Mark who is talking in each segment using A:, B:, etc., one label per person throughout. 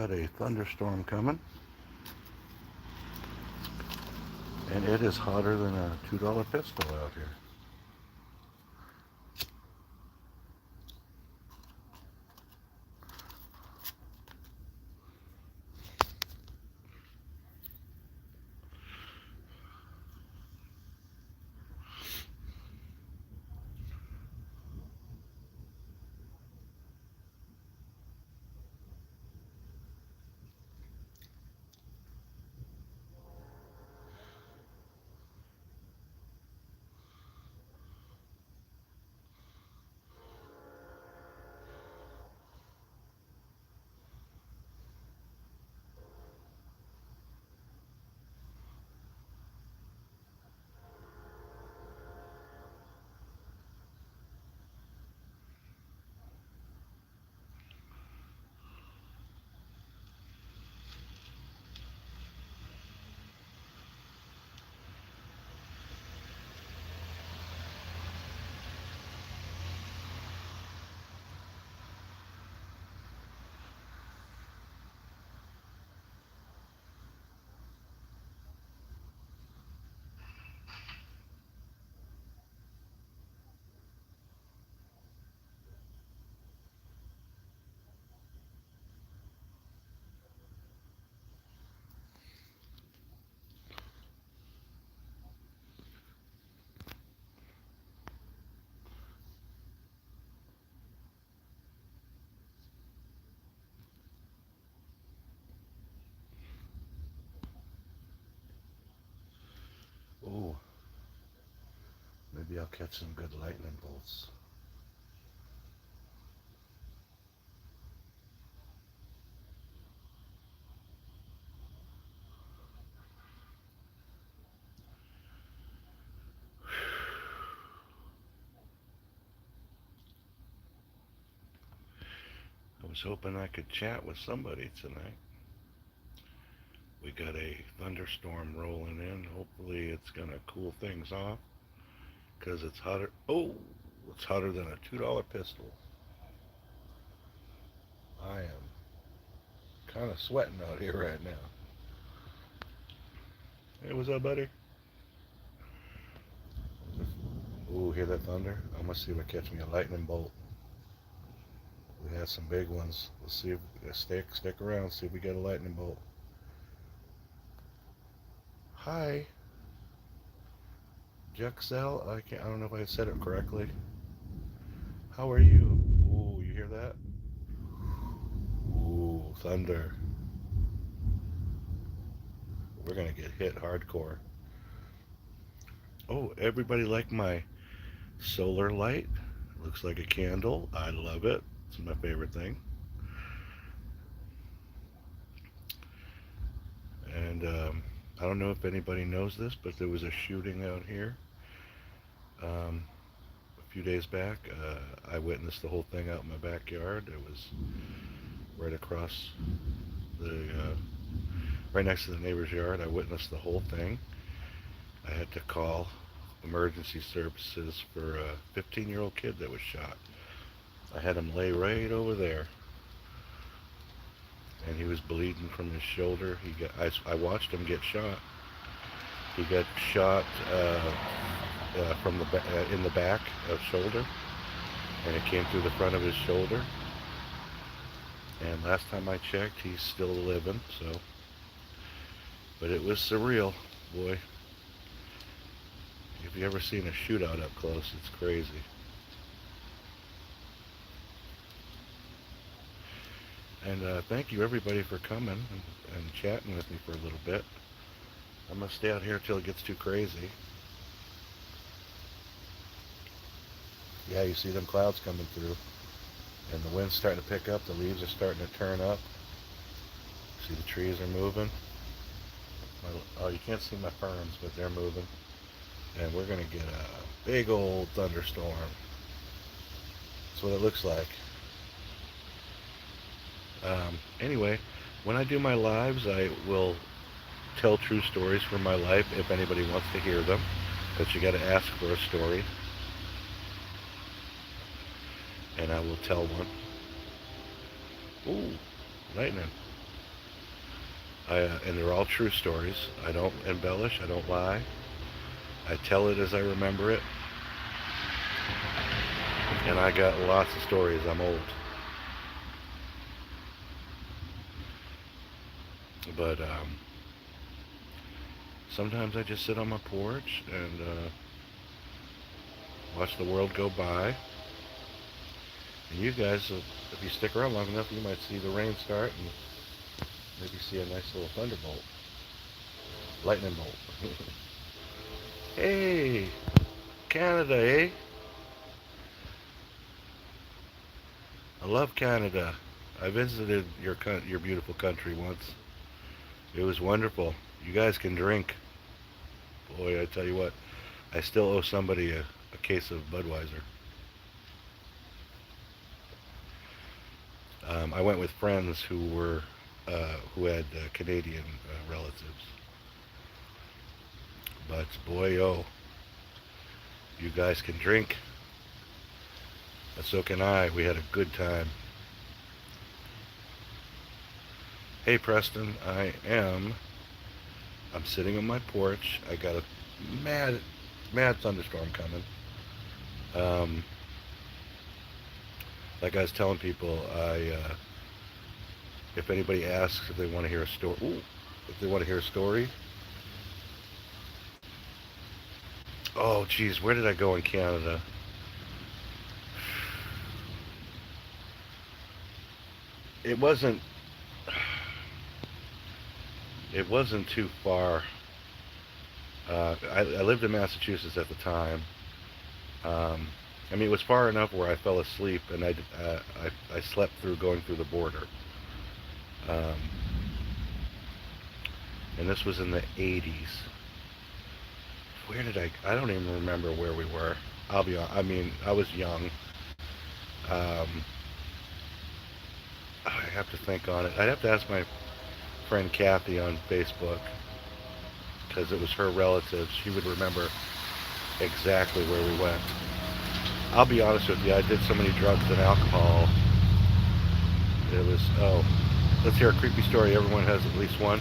A: Got a thunderstorm coming, and it is hotter than a $2 pistol out here. Ooh, maybe I'll catch some good lightning bolts. I was hoping I could chat with somebody tonight. We got a thunderstorm rolling in. Hopefully, it's gonna cool things off because it's hotter. Oh, it's hotter than a $2 pistol. I am kind of sweating out here right now. Hey, what's up, buddy? Ooh, hear that thunder? I'm gonna see if I catch me a lightning bolt. We had some big ones. Let's see if stick around. See if we get a lightning bolt. Hi, Juxel. I can't. I don't know if I said it correctly. How are you? Ooh, you hear that? Ooh, thunder. We're gonna get hit hardcore. Oh, everybody like my solar light? Looks like a candle. I love it. It's my favorite thing. And I don't know if anybody knows this, but there was a shooting out here a few days back. I witnessed the whole thing out in my backyard. It was right across right next to the neighbor's yard. I witnessed the whole thing. I had to call emergency services for a 15-year-old kid that was shot. I had him lay right over there, and he was bleeding from his shoulder. I watched him get shot. He got shot from in the back of shoulder, and it came through the front of his shoulder. And last time I checked, he's still living. So, but it was surreal, boy. If you ever seen a shootout up close, it's crazy. And thank you everybody for coming and chatting with me for a little bit. I'm gonna stay out here till it gets too crazy. Yeah, you see them clouds coming through, and the wind's starting to pick up. The leaves are starting to turn up. See the trees are moving. Oh, you can't see my ferns, but they're moving. And we're gonna get a big old thunderstorm. That's what it looks like. Anyway, when I do my lives, I will tell true stories from my life if anybody wants to hear them. But you got to ask for a story, and I will tell one. Ooh, lightning. And they're all true stories. I don't embellish. I don't lie. I tell it as I remember it. And I got lots of stories. I'm old. But sometimes I just sit on my porch and watch the world go by. And you guys, if you stick around long enough, you might see the rain start and maybe see a nice little thunderbolt. Lightning bolt. Hey, Canada, eh? I love Canada. I visited your beautiful country once. It was wonderful. You guys can drink. Boy, I tell you what, I still owe somebody a case of Budweiser. I went with friends who had Canadian relatives. But boy, oh, you guys can drink. And so can I. We had a good time. Hey Preston, I'm sitting on my porch. I got a mad, mad thunderstorm coming. Um, like I was telling people, if anybody asks if they want to hear a story, if they want to hear a story, oh geez, where did I go in Canada? It wasn't, it wasn't too far. I lived in Massachusetts at the time. Um, I mean, it was far enough where I fell asleep and I slept through going through the border. Um, and this was in the 80s. Where did I don't even remember where we were. I mean, I was young. Um, I have to think on it. I'd have to ask my friend Kathy on Facebook because it was her relatives. She would remember exactly where we went. I'll be honest with you, I did so many drugs and alcohol. It was, oh, let's hear a creepy story. Everyone has at least one.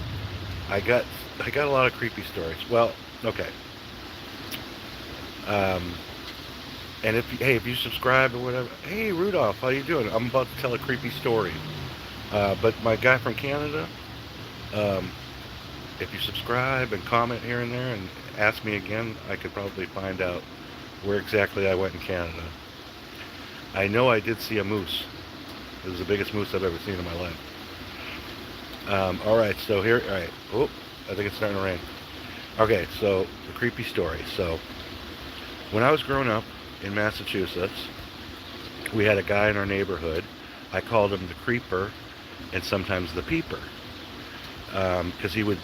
A: I got I got a lot of creepy stories. Well, okay. Um, and if you subscribe or whatever, hey Rudolph, how you doing? I'm about to tell a creepy story. But my guy from Canada, um, if you subscribe and comment here and there and ask me again, I could probably find out where exactly I went in Canada. I know I did see a moose. It was the biggest moose I've ever seen in my life. All right, so here, all right. Oh, I think it's starting to rain. Okay, so the creepy story. So when I was growing up in Massachusetts, we had a guy in our neighborhood. I called him the Creeper, and sometimes the Peeper, because he would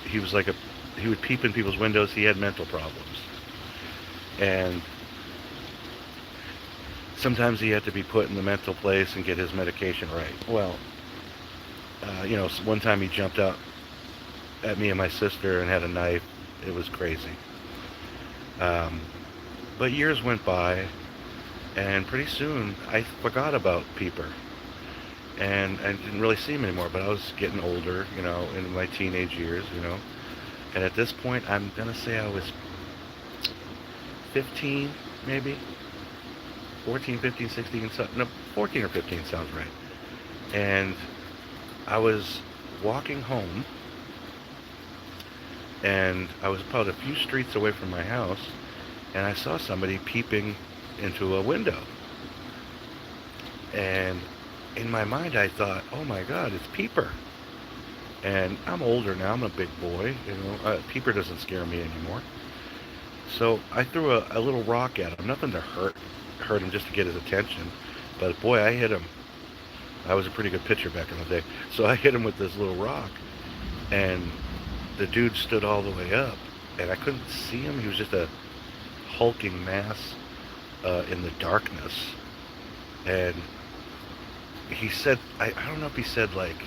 A: peep in people's windows. He had mental problems, and sometimes he had to be put in the mental place and get his medication right. Well, one time he jumped out at me and my sister and had a knife. It was crazy. Um, but years went by, and pretty soon I forgot about Peeper, and I didn't really see him anymore. But I was getting older, in my teenage years, And at this point, I'm gonna say I was 15, maybe 14, 15, 16. No, 14 or 15 sounds right. And I was walking home, and I was about a few streets away from my house, and I saw somebody peeping into a window. And in my mind, I thought, "Oh my God, it's Peeper." And I'm older now. I'm a big boy. Peeper doesn't scare me anymore. So I threw a little rock at him. Nothing to hurt him, just to get his attention. But boy, I hit him. I was a pretty good pitcher back in the day. So I hit him with this little rock, and the dude stood all the way up, and I couldn't see him. He was just a hulking mass in the darkness. And he said, I don't know if he said like,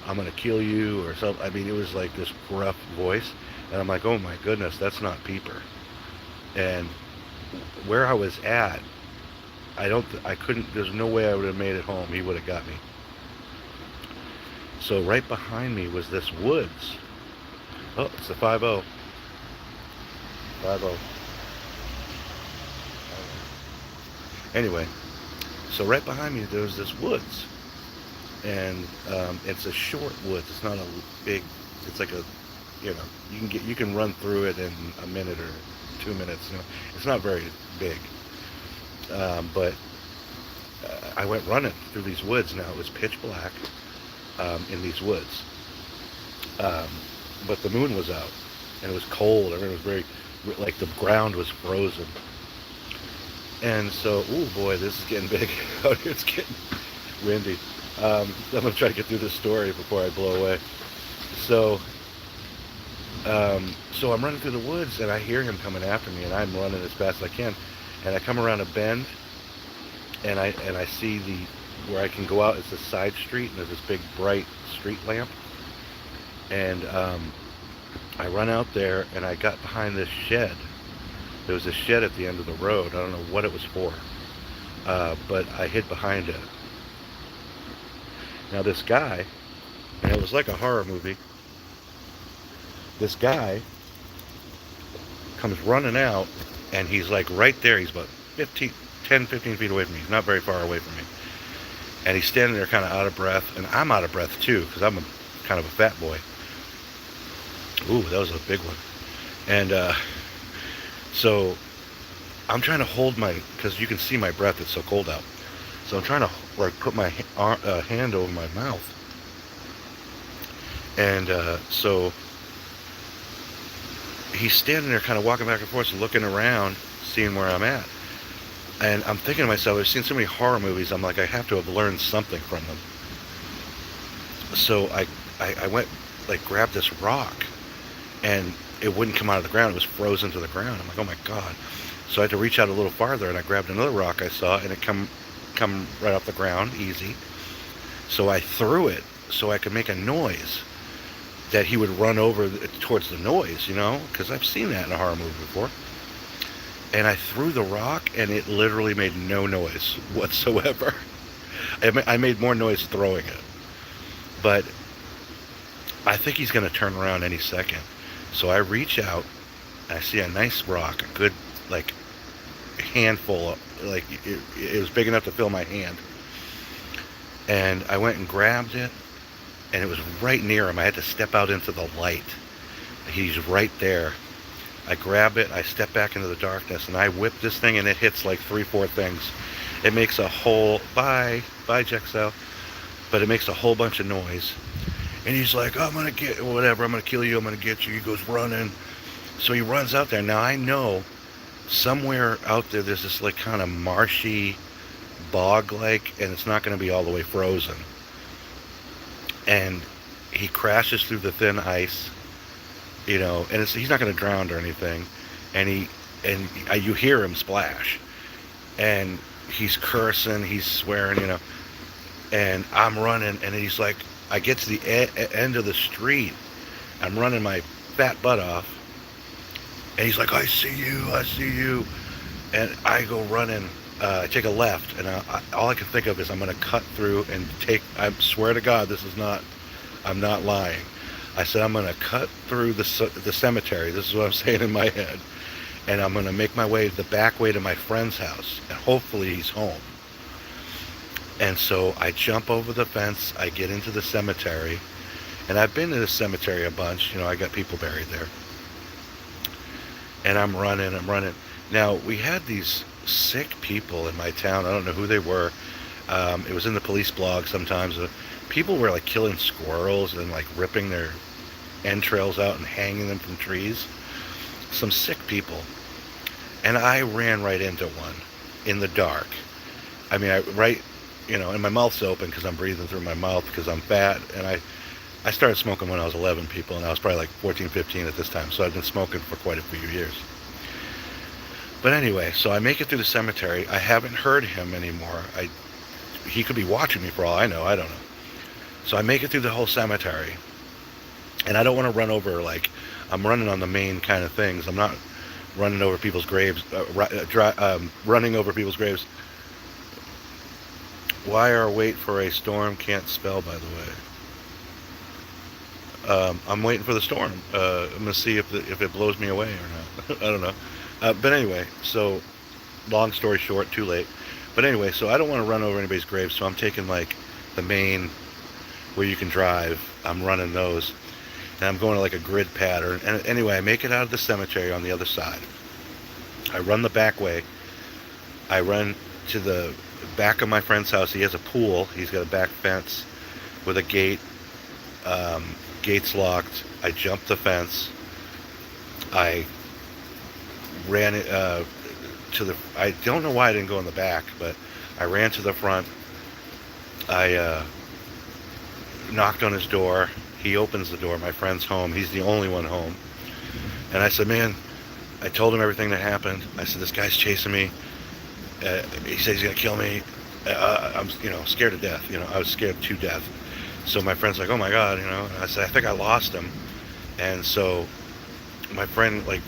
A: "I'm gonna kill you" or something. I mean, it was like this gruff voice, and I'm like, "Oh my goodness, that's not Peeper." And where I was at, I couldn't. There's no way I would have made it home. He would have got me. So right behind me was this woods. Oh, it's the 5-0. 5-0. Anyway, so right behind me there was this woods. And it's a short woods. It's not a big, it's like a, you can run through it in a minute or 2 minutes. It's not very big. But I went running through these woods. Now it was pitch black in these woods. But the moon was out and it was cold. Everything was very, like the ground was frozen. And so, oh boy, this is getting big out here. It's getting windy. I'm going to try to get through this story before I blow away. So I'm running through the woods and I hear him coming after me, and I'm running as fast as I can. And I come around a bend and I see where I can go out. It's a side street and there's this big bright street lamp. And I run out there and I got behind this shed. There was a shed at the end of the road. I don't know what it was for, but I hid behind it. Now this guy, and it was like a horror movie, this guy comes running out, and he's like right there. He's about 10, 15 feet away from me. He's not very far away from me. And he's standing there kind of out of breath, and I'm out of breath too, because I'm kind of a fat boy. Ooh, that was a big one. And so I'm trying to hold because you can see my breath, it's so cold out. So I'm trying to like put my hand over my mouth. And so he's standing there kind of walking back and forth and looking around, seeing where I'm at. And I'm thinking to myself, I've seen so many horror movies, I'm like, I have to have learned something from them. So I went, like, grabbed this rock, and it wouldn't come out of the ground. It was frozen to the ground. I'm like, oh my God. So I had to reach out a little farther, and I grabbed another rock I saw, and it come right off the ground, easy. So I threw it so I could make a noise that he would run over towards the noise, because I've seen that in a horror movie before. And I threw the rock, and it literally made no noise whatsoever. I made more noise throwing it. But I think he's going to turn around any second. So I reach out, and I see a nice rock, a good, like, handful, like, it was big enough to fill my hand. And I went and grabbed it, and it was right near him. I had to step out into the light. He's right there. I grab it, I step back into the darkness, and I whip this thing, and it hits like 3-4 things. It makes a whole, bye Jexel, but it makes a whole bunch of noise. And he's like, I'm gonna get, whatever, I'm gonna kill you, I'm gonna get you. He goes running. So he runs out there. Now I know somewhere out there there's this like kind of marshy bog-like, and it's not gonna be all the way frozen. And he crashes through the thin ice, and he's not going to drown or anything, and you hear him splash, and he's cursing, he's swearing, and I'm running, and he's like, I get to the end of the street, I'm running my fat butt off, and he's like, I see you, and I go running, I take a left, and all I can think of is I'm going to cut through and I swear to God, I'm not lying. I said, I'm going to cut through the cemetery. This is what I'm saying in my head. And I'm going to make my way the back way to my friend's house. And hopefully he's home. And so I jump over the fence. I get into the cemetery. And I've been to the cemetery a bunch. I got people buried there. And I'm running. Now, we had these sick people in my town. I don't know who they were. It was in the police blog sometimes. People were like killing squirrels and like ripping their entrails out and hanging them from trees. Some sick people. And I ran right into one in the dark. I mean, and my mouth's open because I'm breathing through my mouth because I'm fat. And I started smoking when I was 11, people, and I was probably like 14, 15 at this time. So I've been smoking for quite a few years. But anyway, so I make it through the cemetery. I haven't heard him anymore. He could be watching me for all I know. I don't know. So I make it through the whole cemetery. And I don't want to run over, like, I'm running on the main kind of things. I'm not running over people's graves, running over people's graves. Why our wait for a storm can't spell, by the way. I'm waiting for the storm. I'm gonna see if it blows me away or not. I don't know. But anyway, so long story short, too late. But anyway, so I don't want to run over anybody's grave, so I'm taking like the main where you can drive. I'm running those, and I'm going to like a grid pattern. And anyway, I make it out of the cemetery on the other side. I run the back way. I run to the back of my friend's house. He has a pool. He's got a back fence with a gate. Gate's locked. I jumped the fence. I ran it to the. I don't know why I didn't go in the back, but I ran to the front. I knocked on his door. He opens the door. My friend's home. He's the only one home. And I said, man, I told him everything that happened. I said, this guy's chasing me. He said he's gonna kill me. I'm, scared to death. I was scared to death. So my friend's like, oh my God, And I said, I think I lost him. And so my friend, like,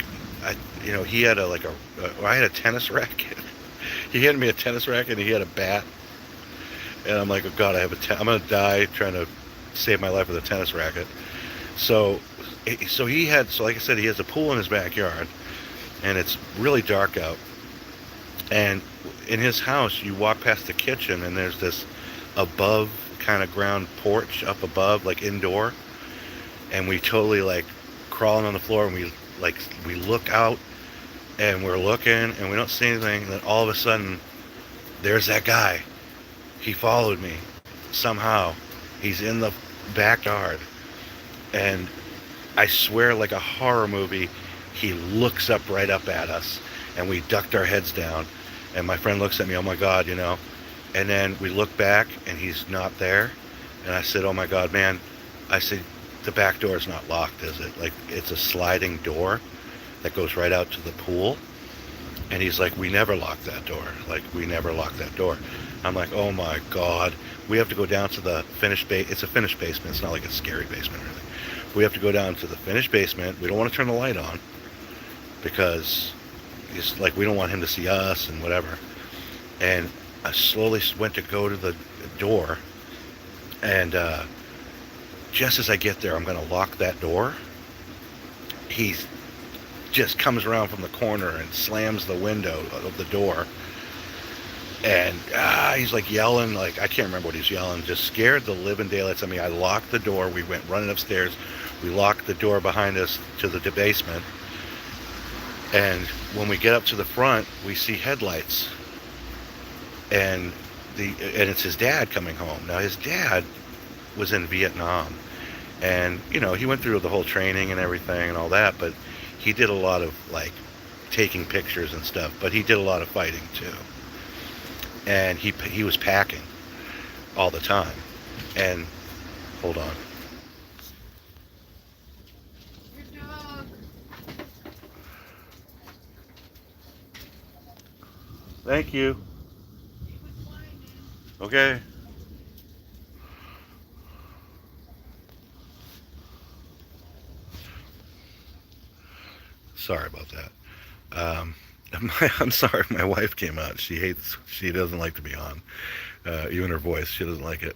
A: he had I had a tennis racket. He handed me a tennis racket and he had a bat. And I'm like, oh God, I'm gonna die trying to save my life with a tennis racket. So like I said, he has a pool in his backyard, and it's really dark out. And in his house, you walk past the kitchen, and there's this above kind of ground porch up above, like indoor. And we totally like crawling on the floor, and we look out, and we're looking, and we don't see anything. And then all of a sudden, there's that guy. He followed me somehow. He's in the backyard, and I swear, like a horror movie, he looks right up at us, and we ducked our heads down, and my friend looks at me, oh my God, and then we look back, and he's not there, and I said, oh my God, man, I said, the back door is not locked, is it? Like, it's a sliding door that goes right out to the pool. And he's like, we never locked that door. Like, we never locked that door. I'm like, oh my God. We have to go down to the it's a finished basement. It's not like a scary basement or anything. We have to go down to the finished basement. We don't want to turn the light on because it's like, we don't want him to see us and whatever. And I slowly went to go to the door. And just as I get there, I'm going to lock that door. He's just comes around from the corner and slams the window of the door, and he's like yelling, like I can't remember what he's yelling, just scared the living daylights out of me. I locked the door. We went running upstairs. We locked the door behind us to the basement, and when we get up to the front, we see headlights, and it's his dad coming home. Now his dad was in Vietnam, and he went through the whole training and everything and all that, but he did a lot of like taking pictures and stuff, but he did a lot of fighting too. And he was packing all the time. And hold on. Your dog. Thank you. Okay. Sorry about that. I'm sorry, my wife came out. She doesn't like to be on. Even her voice, she doesn't like it.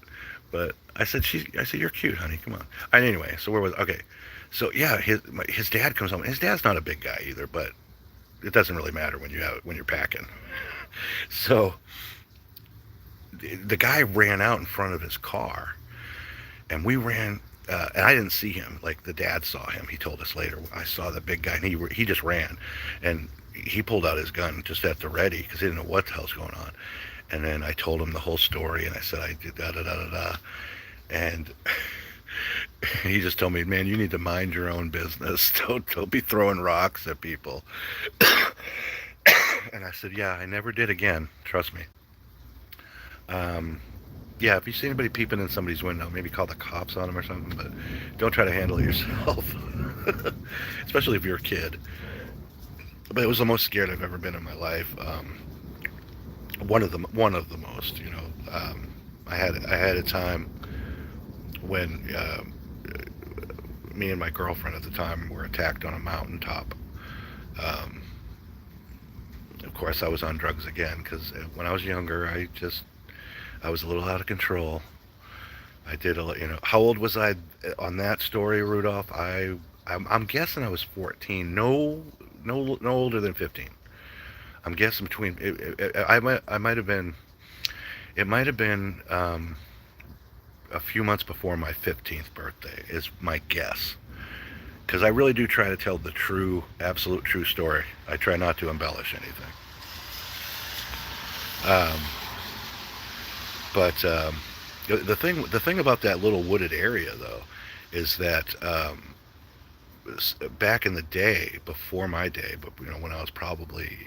A: But I said, you're cute, honey, come on. And anyway, so okay. So yeah, his dad comes home. His dad's not a big guy either, but it doesn't really matter when you're packing. So the guy ran out in front of his car, and we ran. And I didn't see him. Like, the dad saw him. He told us later. I saw the big guy, and he just ran, and he pulled out his gun just at the ready because he didn't know what the hell's going on. And then I told him the whole story, and I said I did da da da da da, and he just told me, man, you need to mind your own business. Don't be throwing rocks at people. And I said, yeah, I never did again. Trust me. Yeah, if you see anybody peeping in somebody's window, maybe call the cops on them or something, but don't try to handle it yourself. Especially if you're a kid. But it was the most scared I've ever been in my life. One of the most, I had a time when me and my girlfriend at the time were attacked on a mountaintop. Of course, I was on drugs again because when I was younger, I was a little out of control. I did how old was I on that story, Rudolph? I'm guessing I was 14. No, no older than 15. I'm guessing between. I might have been. It might have been a few months before my 15th birthday. Is my guess. Because I really do try to tell the true, absolute true story. I try not to embellish anything. Um, but the thing about that little wooded area though is that back in the day, before my day, but when I was probably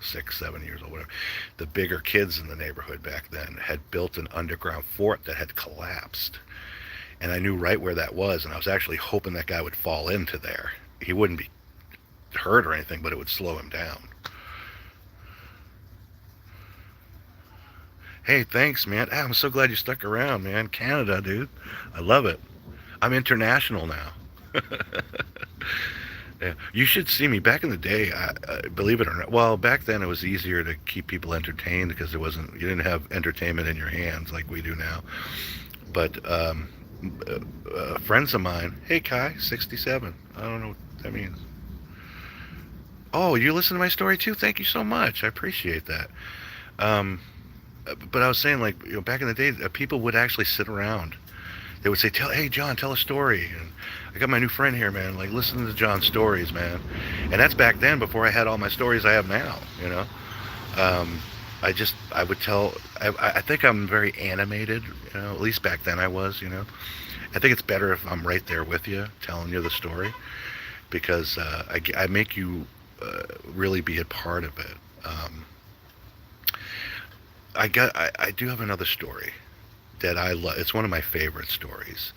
A: 6, 7 years old, whatever, the bigger kids in the neighborhood back then had built an underground fort that had collapsed, and I knew right where that was, and I was actually hoping that guy would fall into there. He wouldn't be hurt or anything, but it would slow him down. Hey, thanks, man. I'm so glad you stuck around, man. Canada, dude. I love it. I'm international now. Yeah, you should see me back in the day. Believe it or not, well, back then it was easier to keep people entertained because you didn't have entertainment in your hands like we do now. But friends of mine, hey Kai, 67. I don't know what that means. Oh, you listen to my story too? Thank you so much. I appreciate that. Um, but I was saying, like, back in the day, people would actually sit around. They would say, "Hey John, tell a story." And I got my new friend here, man. Like, listen to John's stories, man. And that's back then, before I had all my stories I have now. Um, I would tell. I think I'm very animated. At least back then I was. I think it's better if I'm right there with you, telling you the story, because I make you really be a part of it. I do have another story that I love. It's one of my favorite stories,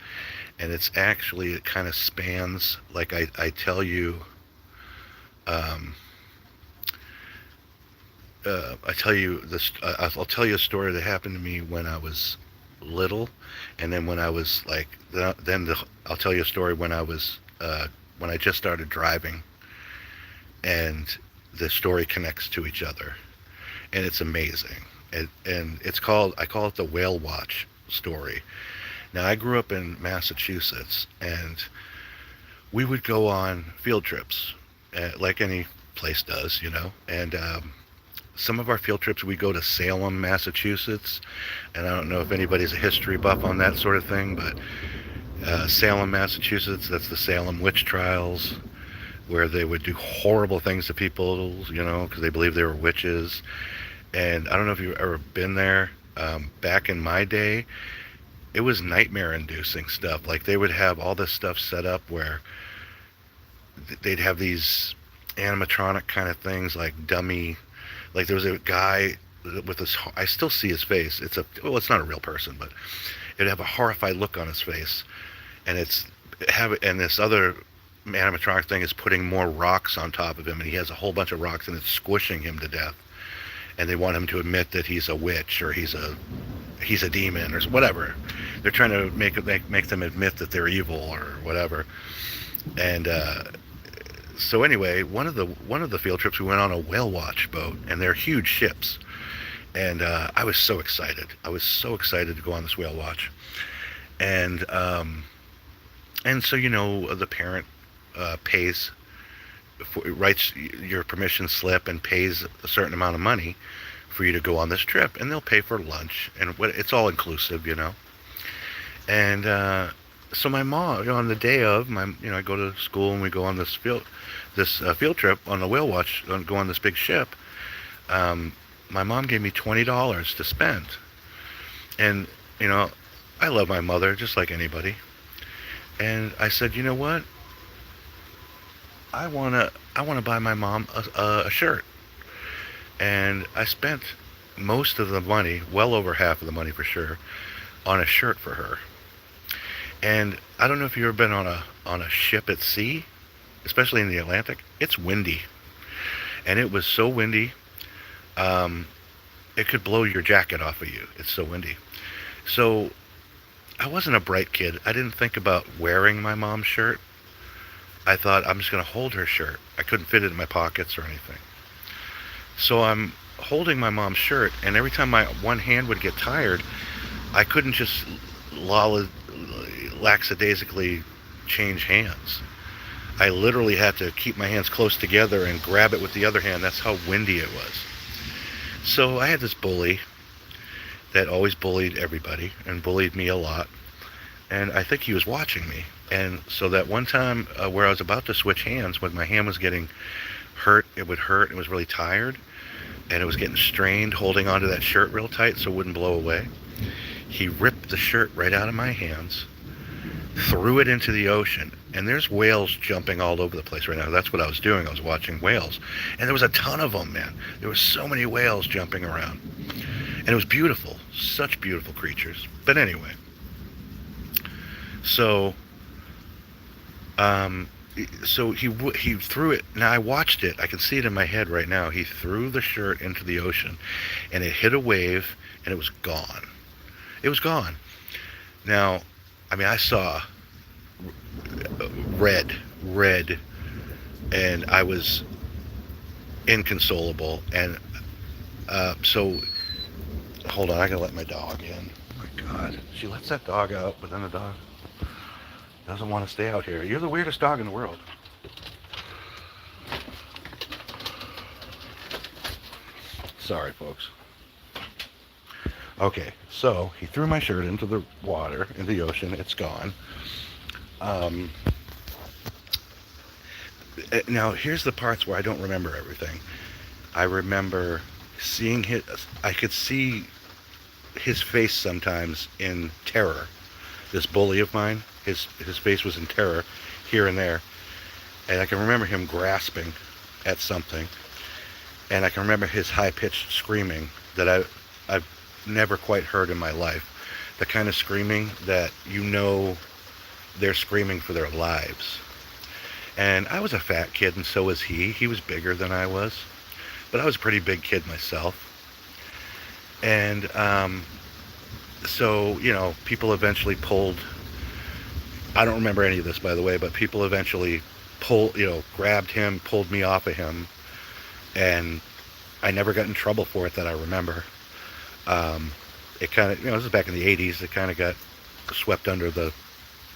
A: and it kind of spans, like, I tell you. Um, I tell you this. I'll tell you a story that happened to me when I was little, and then when I was like, I'll tell you a story when I just started driving, and the story connects to each other, and it's amazing. And I call it the Whale Watch story. Now, I grew up in Massachusetts, and we would go on field trips, like any place does, and some of our field trips, we go to Salem, Massachusetts, and I don't know if anybody's a history buff on that sort of thing, but Salem, Massachusetts, that's the Salem witch trials, where they would do horrible things to people, because they believed they were witches. And I don't know if you've ever been there. Back in my day, it was nightmare-inducing stuff. Like, they would have all this stuff set up where they'd have these animatronic kind of things, like dummy. Like, there was a guy with this. I still see his face. It's not a real person, but it'd have a horrified look on his face, and and this other animatronic thing is putting more rocks on top of him, and he has a whole bunch of rocks, and it's squishing him to death. And they want him to admit that he's a witch, or he's a demon, or whatever. They're trying to make them admit that they're evil or whatever. And so anyway, one of the field trips, we went on a whale watch boat, and they're huge ships. And I was so excited. I was so excited to go on this whale watch. And so the parent pays, writes your permission slip and pays a certain amount of money for you to go on this trip, and they'll pay for lunch, and it's all inclusive. And so my mom, on the day of I go to school, and we go on this field trip on the whale watch, go on this big ship. My mom gave me $20 to spend, and I love my mother just like anybody. And I said, you know what? I wanna buy my mom a shirt, and I spent most of the money, well over half of the money for sure, on a shirt for her. And I don't know if you've ever been on a ship at sea, especially in the Atlantic. It's windy, and it was so windy, um, it could blow your jacket off of you. It's so windy. So I wasn't a bright kid. I didn't think about wearing my mom's shirt. I thought, I'm just going to hold her shirt. I couldn't fit it in my pockets or anything. So I'm holding my mom's shirt, and every time my one hand would get tired, I couldn't just lackadaisically change hands. I literally had to keep my hands close together and grab it with the other hand. That's how windy it was. So I had this bully that always bullied everybody and bullied me a lot. And I think he was watching me. And so that one time where I was about to switch hands, when my hand was getting hurt, it would hurt, it was really tired, and it was getting strained holding onto that shirt real tight so it wouldn't blow away. He ripped the shirt right out of my hands, threw it into the ocean, and there's whales jumping all over the place right now. That's what I was doing. I was watching whales, and there was a ton of them, man. There were so many whales jumping around, and it was beautiful. Such beautiful creatures. But anyway, so he threw it. Now I watched it. I can see it in my head right now. He threw the shirt into the ocean, and it hit a wave, and it was gone. It was gone. Now, I mean, I saw red, and I was inconsolable. And so, hold on, I gotta let my dog in. Oh my God, she lets that dog out, but then the dog doesn't want to stay out here. You're the weirdest dog in the world. Sorry, folks. Okay, so he threw my shirt into the water, in the ocean. It's gone. Now, here's the parts where I don't remember everything. I remember seeing I could see his face sometimes in terror. This bully of mine, his face was in terror here and there. And I can remember him grasping at something. And I can remember his high-pitched screaming that I've never quite heard in my life. The kind of screaming that you know they're screaming for their lives. And I was a fat kid, and so was he. He was bigger than I was. But I was a pretty big kid myself. And so, you know, people eventually pulled, I don't remember any of this, by the way, but people eventually grabbed him, pulled me off of him, and I never got in trouble for it that I remember. It kind of, this was back in the 80s, it kind of got swept under the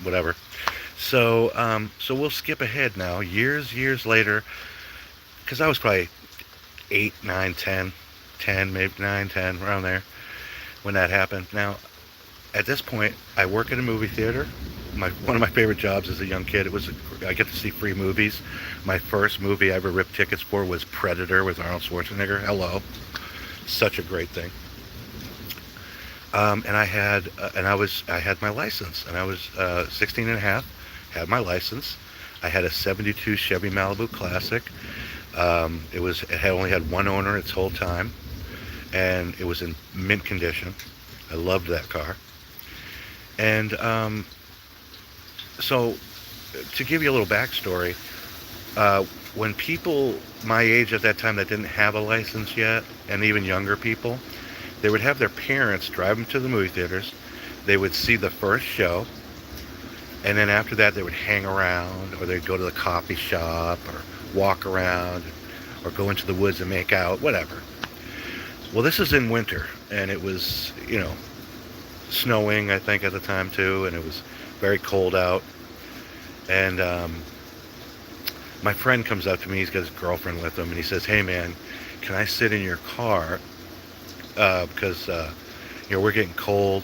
A: whatever. So, so we'll skip ahead now, years later, because I was probably 8, 9, 10, maybe 9, 10, around there, when that happened. Now, at this point, I work at a movie theater. One of my favorite jobs as a young kid, I get to see free movies. My first movie I ever ripped tickets for was Predator with Arnold Schwarzenegger. Hello. Such a great thing. And I had my license, and I was 16 and a half, had my license. I had a 72 Chevy Malibu Classic. It had only had one owner its whole time, and it was in mint condition. I loved that car. And so, to give you a little backstory, when people my age at that time that didn't have a license yet, and even younger people, they would have their parents drive them to the movie theaters. They would see the first show, and then after that they would hang around, or they'd go to the coffee shop, or walk around, or go into the woods and make out, whatever. Well, this is in winter, and it was, snowing, I think, at the time too, and it was very cold out. And my friend comes up to me, he's got his girlfriend with him, and he says, "Hey man, can I sit in your car? Because we're getting cold,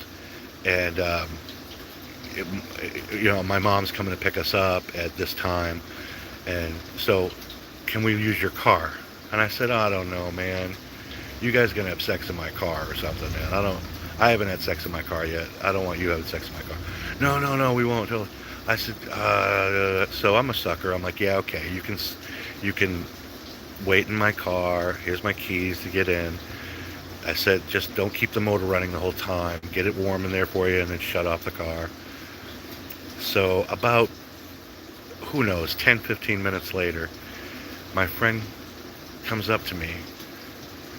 A: and my mom's coming to pick us up at this time, and so can we use your car?" And I said, "I don't know, man. You guys are gonna have sex in my car or something, man. I haven't had sex in my car yet. I don't want you having sex in my car." No, we won't. I said, so I'm a sucker. I'm like, "Yeah, okay, you can wait in my car. Here's my keys to get in." I said, "Just don't keep the motor running the whole time. Get it warm in there for you, and then shut off the car." So about, who knows, 10, 15 minutes later, my friend comes up to me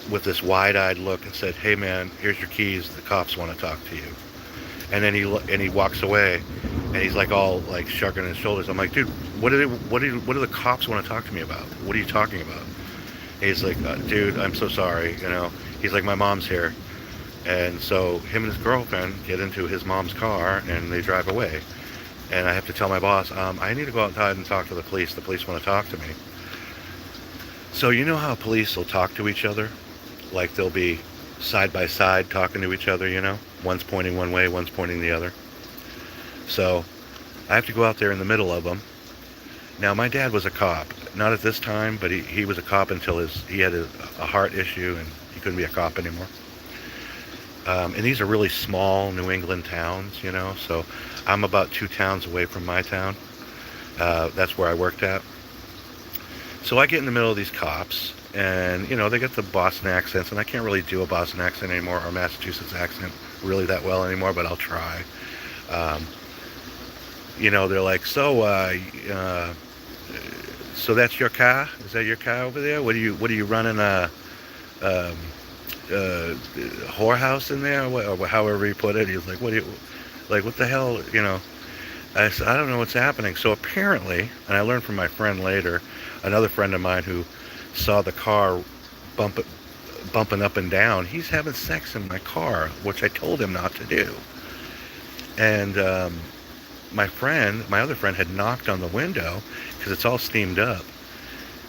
A: with this wide-eyed look and said, "Hey man, here's your keys. The cops want to talk to you." And then he walks away, and he's like all like shrugging his shoulders. I'm like, "Dude, what do the cops want to talk to me about? What are you talking about?" And he's like, "Dude, I'm so sorry. He's like, "My mom's here, And so him and his girlfriend get into his mom's car and they drive away. And I have to tell my boss, I need to go outside and talk to the police. The police want to talk to me. So you know how police will talk to each other? Like they'll be side by side talking to each other, you know? One's pointing one way, one's pointing the other. So I have to go out there in the middle of them. Now my dad was a cop. Not at this time, but he was a cop until he had a heart issue and he couldn't be a cop anymore. And these are really small New England towns, you know? So I'm about 2 towns away from my town. That's where I worked at. So I get in the middle of these cops, and, you know, they get the Boston accents, and I can't really do a Boston accent anymore, or Massachusetts accent really that well anymore, but I'll try. You know, they're like, so that's your car? Is that your car over there? What are you running um, whorehouse in there? Or however he put it. He's like, what the hell, you know? I said, I don't know what's happening. So apparently, and I learned from my friend later, another friend of mine who saw the car bumping up and down, he's having sex in my car, which I told him not to do. And my other friend had knocked on the window because it's all steamed up.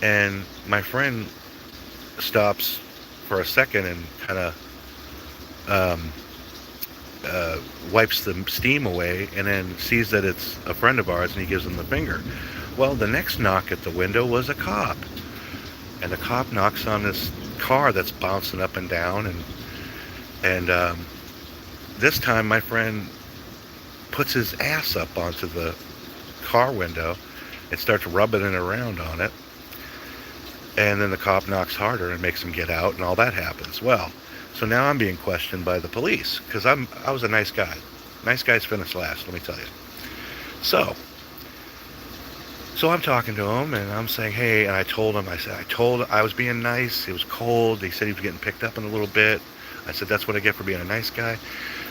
A: And my friend stops for a second and kind of wipes the steam away and then sees that it's a friend of ours and he gives him the finger. Well, the next knock at the window was a cop. And the cop knocks on this car that's bouncing up and down. And this time my friend puts his ass up onto the car window and starts rubbing it around on it. And then the cop knocks harder and makes him get out, and all that happens. Well, so now I'm being questioned by the police because I was a nice guy. Nice guys finish last, let me tell you. So I'm talking to him and I'm saying, hey, and I told him, I was being nice. It was cold. He said he was getting picked up in a little bit. I said, that's what I get for being a nice guy.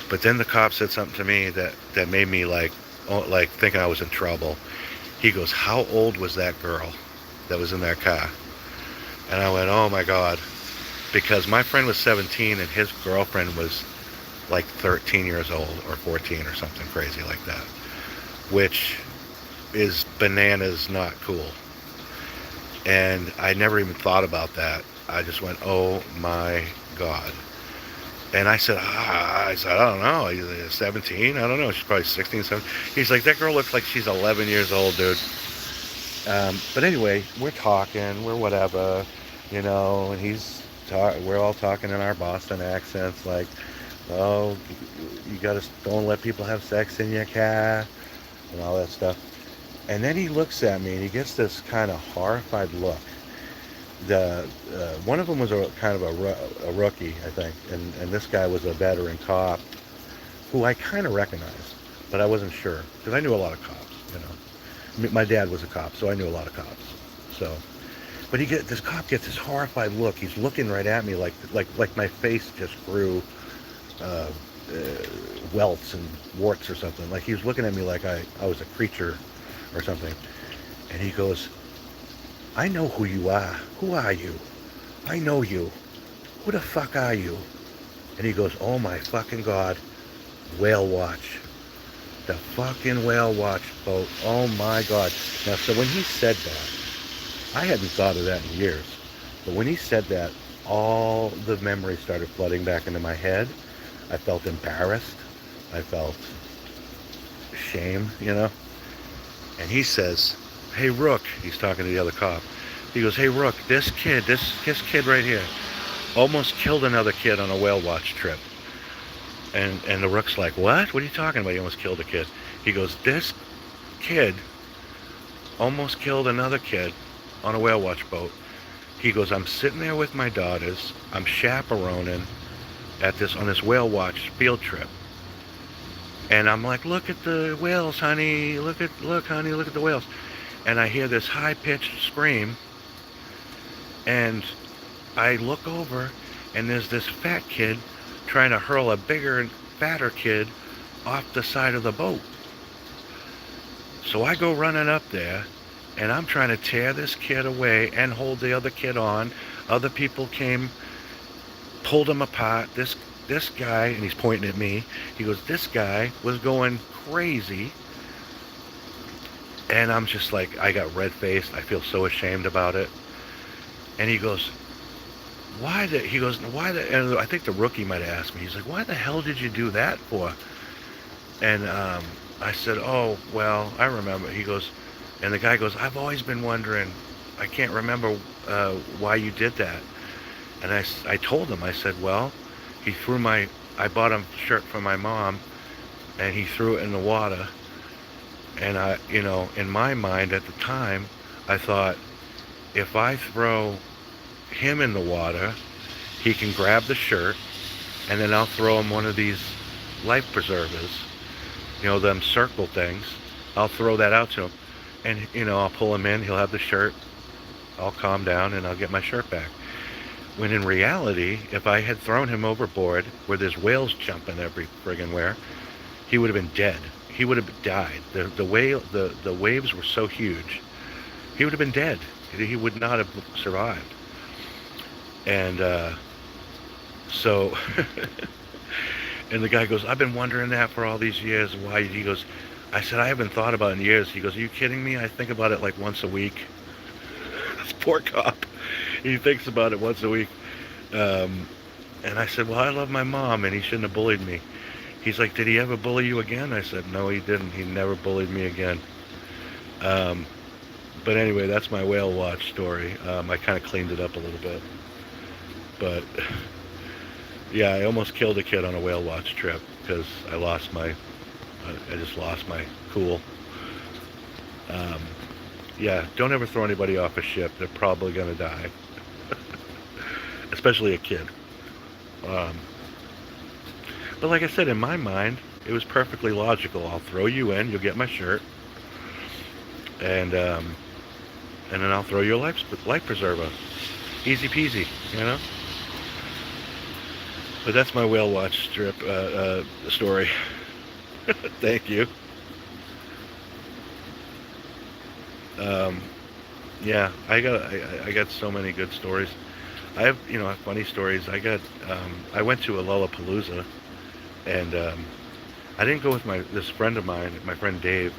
A: But then the cop said something to me that made me like thinking I was in trouble. He goes, how old was that girl that was in that car? And I went, oh my God. Because my friend was 17 and his girlfriend was like 13 years old or 14 or something crazy like that, which is bananas not cool. And I never even thought about that. I just went, oh my God. And I said, I don't know. He's 17? I don't know. She's probably 16, 17. He's like, that girl looks like she's 11 years old, dude. But anyway, we're talking, we're whatever, you know, and we're all talking in our Boston accents, like, oh, you gotta, don't let people have sex in your car, and all that stuff. And then he looks at me and he gets this kind of horrified look. One of them was a kind of a rookie, I think, and this guy was a veteran cop who I kind of recognized, but I wasn't sure because I knew a lot of cops. You know, my dad was a cop, so I knew a lot of cops. So, but this cop gets this horrified look. He's looking right at me like my face just grew welts and warts or something. Like he was looking at me like I was a creature or something. And he goes, I know who you are. Who are you? I know you. Who the fuck are you? And he goes, oh my fucking God, Whale Watch. The fucking Whale Watch boat. Oh my God. Now, so when he said that, I hadn't thought of that in years. But when he said that, all the memories started flooding back into my head. I felt embarrassed. I felt shame, you know. And he says, hey, Rook, he's talking to the other cop. He goes, hey, Rook, this kid right here almost killed another kid on a Whale Watch trip. And the Rook's like, what? What are you talking about? He almost killed a kid. He goes, this kid almost killed another kid on a Whale Watch boat. He goes, I'm sitting there with my daughters. I'm chaperoning on this Whale Watch field trip. And I'm like, look at the whales, honey. Look, honey, look at the whales. And I hear this high-pitched scream. And I look over, and there's this fat kid trying to hurl a bigger and fatter kid off the side of the boat. So I go running up there, and I'm trying to tear this kid away and hold the other kid on. Other people came, pulled him apart. This this guy, and he's pointing at me, he goes, this guy was going crazy. And I'm just like, I got red-faced. I feel so ashamed about it. And he goes, why the, and I think the rookie might have asked me, he's like, why the hell did you do that for? And I said, oh, well, I remember. He goes, and the guy goes, I've always been wondering, I can't remember why you did that. And I told him, I said, well, he threw I bought him a shirt for my mom, and he threw it in the water. And in my mind at the time, I thought, if I throw him in the water, he can grab the shirt, and then I'll throw him one of these life preservers, them circle things. I'll throw that out to him, and I'll pull him in. He'll have the shirt. I'll calm down, and I'll get my shirt back. When in reality, if I had thrown him overboard where there's whales jumping every friggin' where, he would have been dead. He would have died. The waves were so huge. He would have been dead. He would not have survived. And so, and the guy goes, I've been wondering that for all these years. Why? He goes, I said, I haven't thought about it in years. He goes, are you kidding me? I think about it like once a week. This poor cop. He thinks about it once a week. And I said, well, I love my mom, and he shouldn't have bullied me. He's like, did he ever bully you again? I said, no, he didn't. He never bullied me again. But anyway, that's my whale watch story. I kind of cleaned it up a little bit. But, yeah, I almost killed a kid on a whale watch trip because I just lost my cool. Yeah, don't ever throw anybody off a ship. They're probably going to die. Especially a kid. But like I said, in my mind, it was perfectly logical. I'll throw you in, you'll get my shirt, and then I'll throw you a life preserver. Easy peasy, But that's my whale watch story. Thank you. Yeah, I got so many good stories. I have funny stories. I went to a Lollapalooza, and I didn't go with this friend of mine, my friend Dave.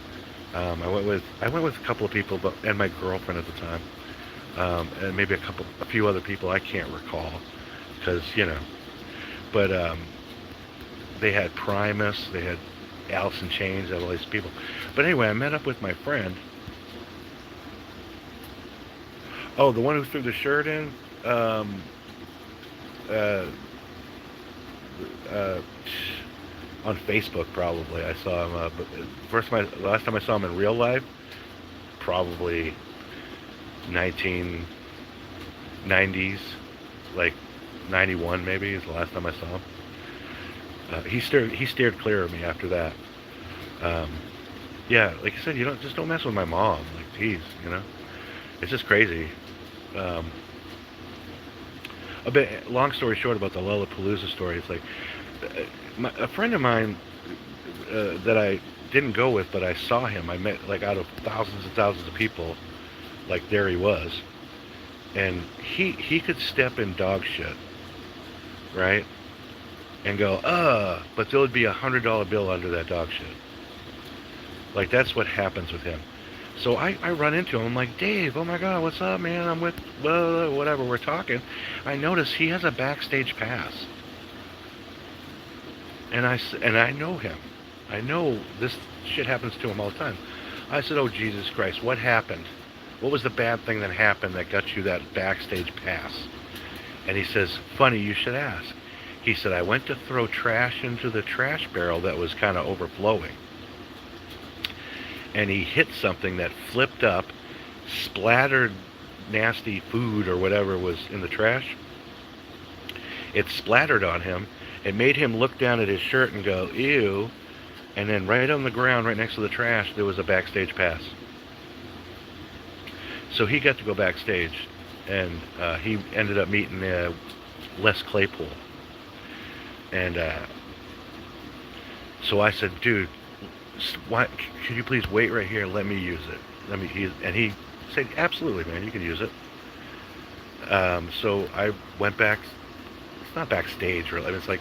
A: I went with a couple of people, and my girlfriend at the time, and maybe a few other people I can't recall, because But they had Primus, they had Alice in Chains, all these people. But anyway, I met up with my friend. Oh, the one who threw the shirt in. On Facebook, probably. I saw him. But last time I saw him in real life, probably 1990s, like 91 maybe is the last time I saw him. He steered clear of me after that. Yeah, like I said, don't mess with my mom. Like, geez, it's just crazy. A bit long story short about the Lollapalooza story. It's like a friend of mine that I didn't go with, but I saw him. I met, like, out of thousands and thousands of people, like, there he was, and he could step in dog shit, right, and go, but there would be $100 bill under that dog shit. Like, that's what happens with him. So I run into him. I'm like, Dave, oh my God, what's up, man? I'm with, whatever, we're talking. I notice he has a backstage pass. And I know him. I know this shit happens to him all the time. I said, oh, Jesus Christ, what happened? What was the bad thing that happened that got you that backstage pass? And he says, funny you should ask. He said, I went to throw trash into the trash barrel that was kind of overflowing. And he hit something that flipped up, splattered nasty food or whatever was in the trash. It splattered on him. It made him look down at his shirt and go, ew. And then right on the ground, right next to the trash, there was a backstage pass. So he got to go backstage, and he ended up meeting Les Claypool. And so I said, dude, why, could you please wait right here? Let me use it. And he said, absolutely, man, you can use it. So I went back. It's not backstage, really. It's like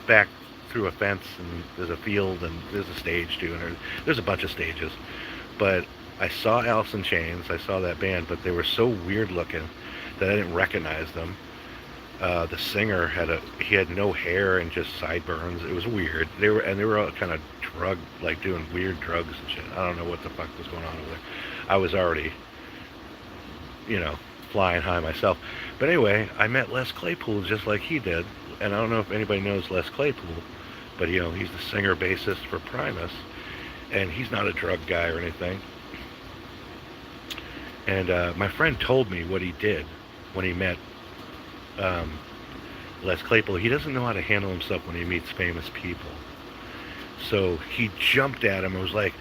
A: back through a fence, and there's a field, and there's a stage too, and there's a bunch of stages. But I saw Alice in Chains. I saw that band, but they were so weird looking that I didn't recognize them. The singer he had no hair and just sideburns. It was weird. They were all kind of like doing weird drugs and shit. I don't know what the fuck was going on over there. I was already, flying high myself. But anyway, I met Les Claypool just like he did, and I don't know if anybody knows Les Claypool, but he's the singer bassist for Primus, and he's not a drug guy or anything. And my friend told me what he did when he met Les Claypool. He doesn't know how to handle himself when he meets famous people. So he jumped at him and was like,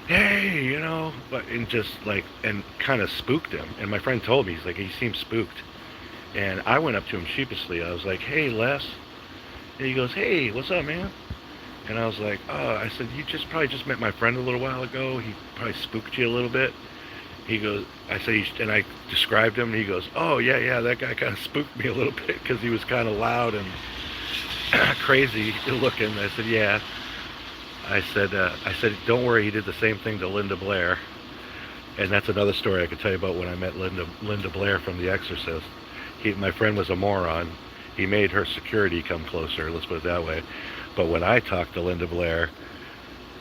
A: hey, and just like, and kind of spooked him. And my friend told me, he's like, he seemed spooked. And I went up to him sheepishly. I was like, hey, Les. And he goes, hey, what's up, man? And I was like, oh, I said, you probably just met my friend a little while ago. He probably spooked you a little bit. He goes, I said, and I described him, and he goes, oh, yeah, that guy kind of spooked me a little bit because he was kind of loud and crazy looking. I said, yeah. I said, don't worry, he did the same thing to Linda Blair. And that's another story I could tell you about when I met Linda Blair from The Exorcist. My friend was a moron. He made her security come closer, let's put it that way. But when I talked to Linda Blair,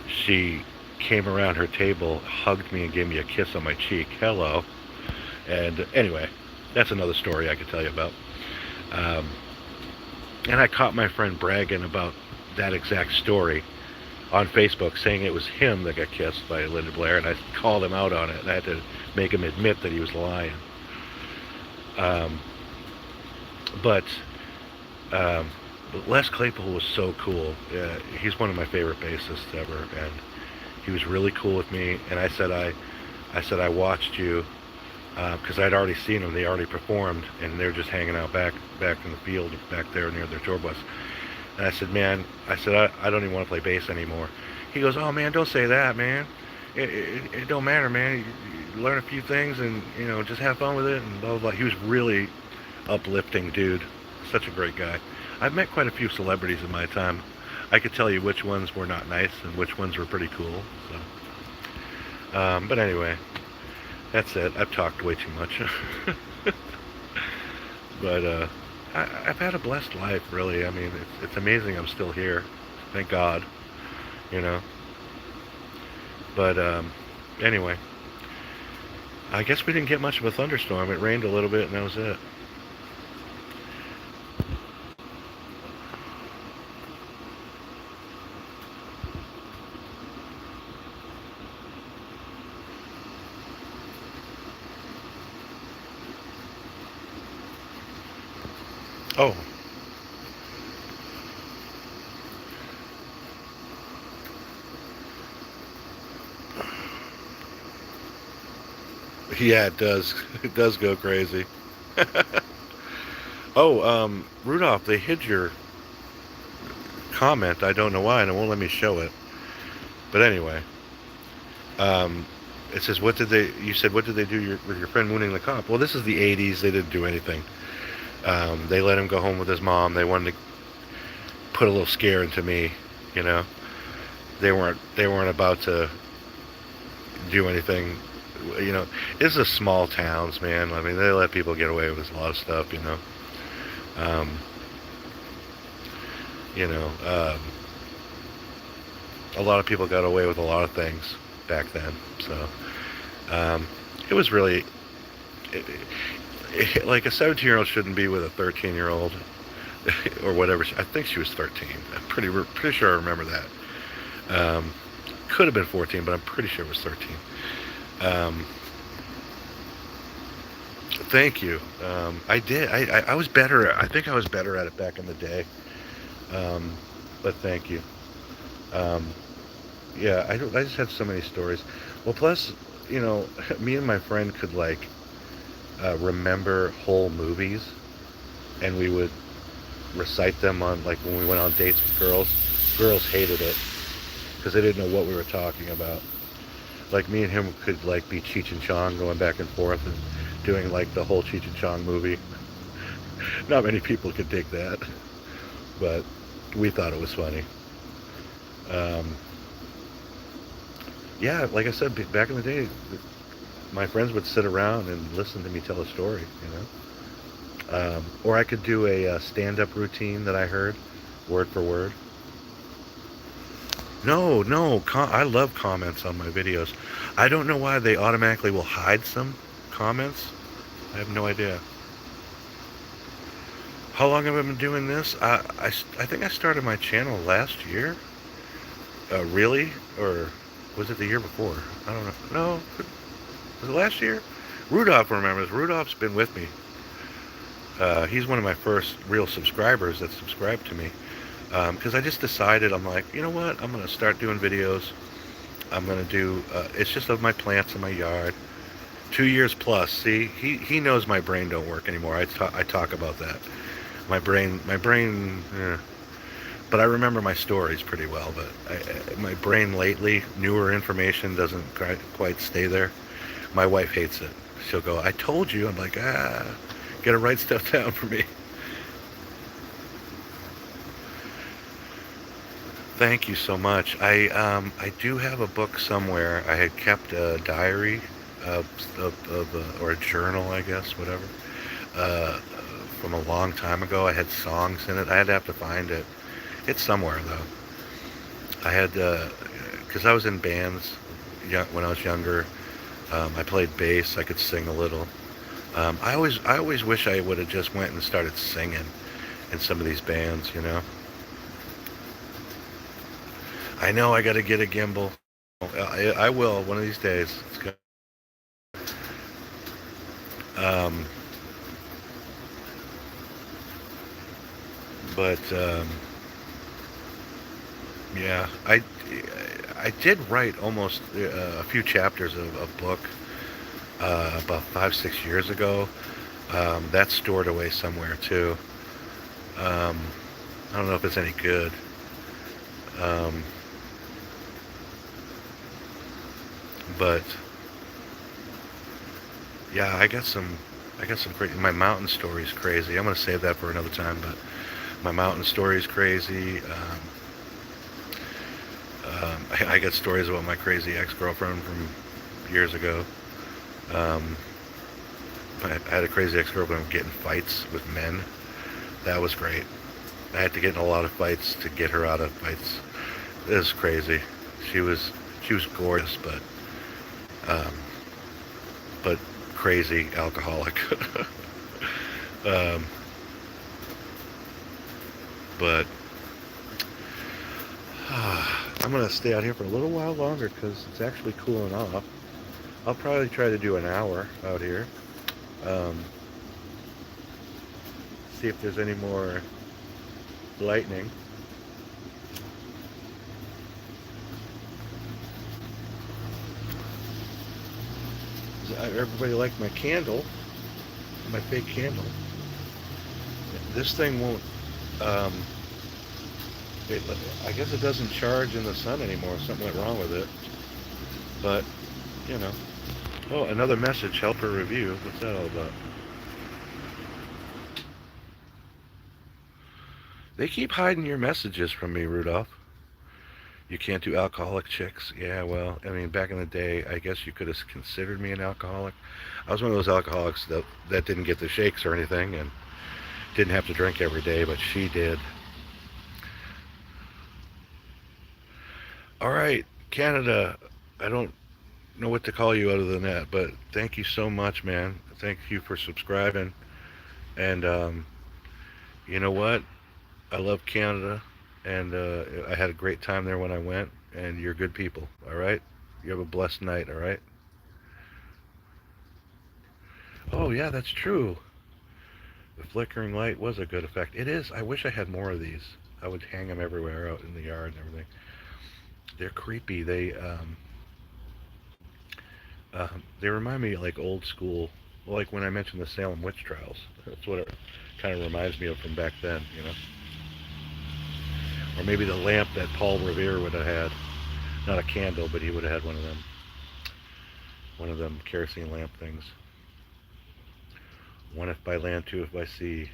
A: she came around her table, hugged me, and gave me a kiss on my cheek. Hello. And anyway, that's another story I could tell you about. And I caught my friend bragging about that exact story on Facebook, saying it was him that got kissed by Linda Blair, and I called him out on it, and I had to make him admit that he was lying. But Les Claypool was so cool. He's one of my favorite bassists ever, and he was really cool with me. And I said I watched you because I'd already seen them. They already performed, and they're just hanging out back in the field back there near their tour bus. And I said, man, I don't even want to play bass anymore. He goes, oh man, don't say that, man. It don't matter, man. You learn a few things and just have fun with it and blah blah blah. He was really uplifting dude. Such a great guy. I've met quite a few celebrities in my time. I could tell you which ones were not nice and which ones were pretty cool. So, but anyway, that's it. I've talked way too much. But I've had a blessed life, really. I mean, it's amazing I'm still here. Thank God. But anyway, I guess we didn't get much of a thunderstorm. It rained a little bit, and that was it. Oh. Yeah, it does. It does go crazy. Oh, Rudolph, they hid your comment. I don't know why, and it won't let me show it. But anyway, it says, you said, what did they do with your friend wounding the cop? Well, this is the 80s. They didn't do anything. They let him go home with his mom. They wanted to put a little scare into me, They weren't about to do anything. This is small towns, man. I mean, they let people get away with a lot of stuff, a lot of people got away with a lot of things back then. So it was really like a 17-year-old shouldn't be with a 13-year-old or whatever. I think she was 13. I'm pretty sure I remember that. Could have been 14, but I'm pretty sure it was 13. Thank you. I did. I was better. I think I was better at it back in the day. But thank you. Yeah, I just had so many stories. Well, plus, me and my friend could remember whole movies, and we would recite them on when we went on dates with girls. Girls hated it because they didn't know what we were talking about. Me and him could be Cheech and Chong, going back and forth and doing the whole Cheech and Chong movie. Not many people could take that, but We thought it was funny. Um, yeah, like I said, back in the day, my friends would sit around and listen to me tell a story, or I could do a stand-up routine that I heard, word for word. No, no, I love comments on my videos. I don't know why they automatically will hide some comments. I have no idea. How long have I been doing this? I think I started my channel last year. Really? Or was it the year before? I don't know. No, was it last year? Rudolph remembers. Rudolph's been with me. He's one of my first real subscribers that subscribed to me. Because I just decided, I'm like, you know what? I'm going to start doing videos. I'm going to do, it's just of my plants in my yard. 2 years plus. See, he knows my brain don't work anymore. I talk about that. My brain, but I remember my stories pretty well. But my brain lately, newer information doesn't quite stay there. My wife hates it. She'll go, I told you. I'm like, gotta write stuff down for me. Thank you so much. I do have a book somewhere. I had kept a diary or a journal, I guess, whatever, uh, from a long time ago. I had songs in it. I'd have to find it. It's somewhere though. I had because I was in bands when I was younger. I played bass. I could sing a little. I always wish I would have just went and started singing in some of these bands. I know I got to get a gimbal. I will one of these days. It's good. Um, but yeah, I did write almost a few chapters of a book about 5, 6 years ago. That's stored away somewhere too. Um, I don't know if it's any good. Um, but yeah, I got some crazy. My mountain story is crazy. I'm gonna save that for another time. But my mountain story is crazy. I got stories about my crazy ex-girlfriend from years ago. Um, I had a crazy ex-girlfriend getting fights with men. That was great. I had to get in a lot of fights to get her out of fights. It was crazy. She was she was gorgeous, um, but crazy alcoholic. um, but I'm gonna stay out here for a little while longer because it's actually cooling off. I'll probably try to do an hour out here. Um, See if there's any more lightning. Everybody liked my candle, my fake candle. This thing won't. Um, it, I guess it doesn't charge in the sun anymore. Something went wrong with it. But you know. Oh, another message. Helper review. What's that all about? They keep hiding your messages from me, Rudolph. You can't do alcoholic chicks. Yeah, well, I mean, back in the day, I guess you could have considered me an alcoholic. I was one of those alcoholics that didn't get the shakes or anything and didn't have to drink every day, but she did. All right, Canada. I don't know what to call you other than that, but thank you so much, man. Thank you for subscribing. And you know what? I love Canada, and I had a great time there when I went. And you're good people. All right. You have a blessed night. All right. Oh yeah, that's true. The flickering light was a good effect. It is. I wish I had more of these. I would hang them everywhere out in the yard and everything. They're creepy. They remind me like old school, like when I mentioned the Salem witch trials. That's what it kind of reminds me of from back then, Or maybe the lamp that Paul Revere would have had. Not a candle, but he would have had one of them kerosene lamp things. One if by land, two if by sea.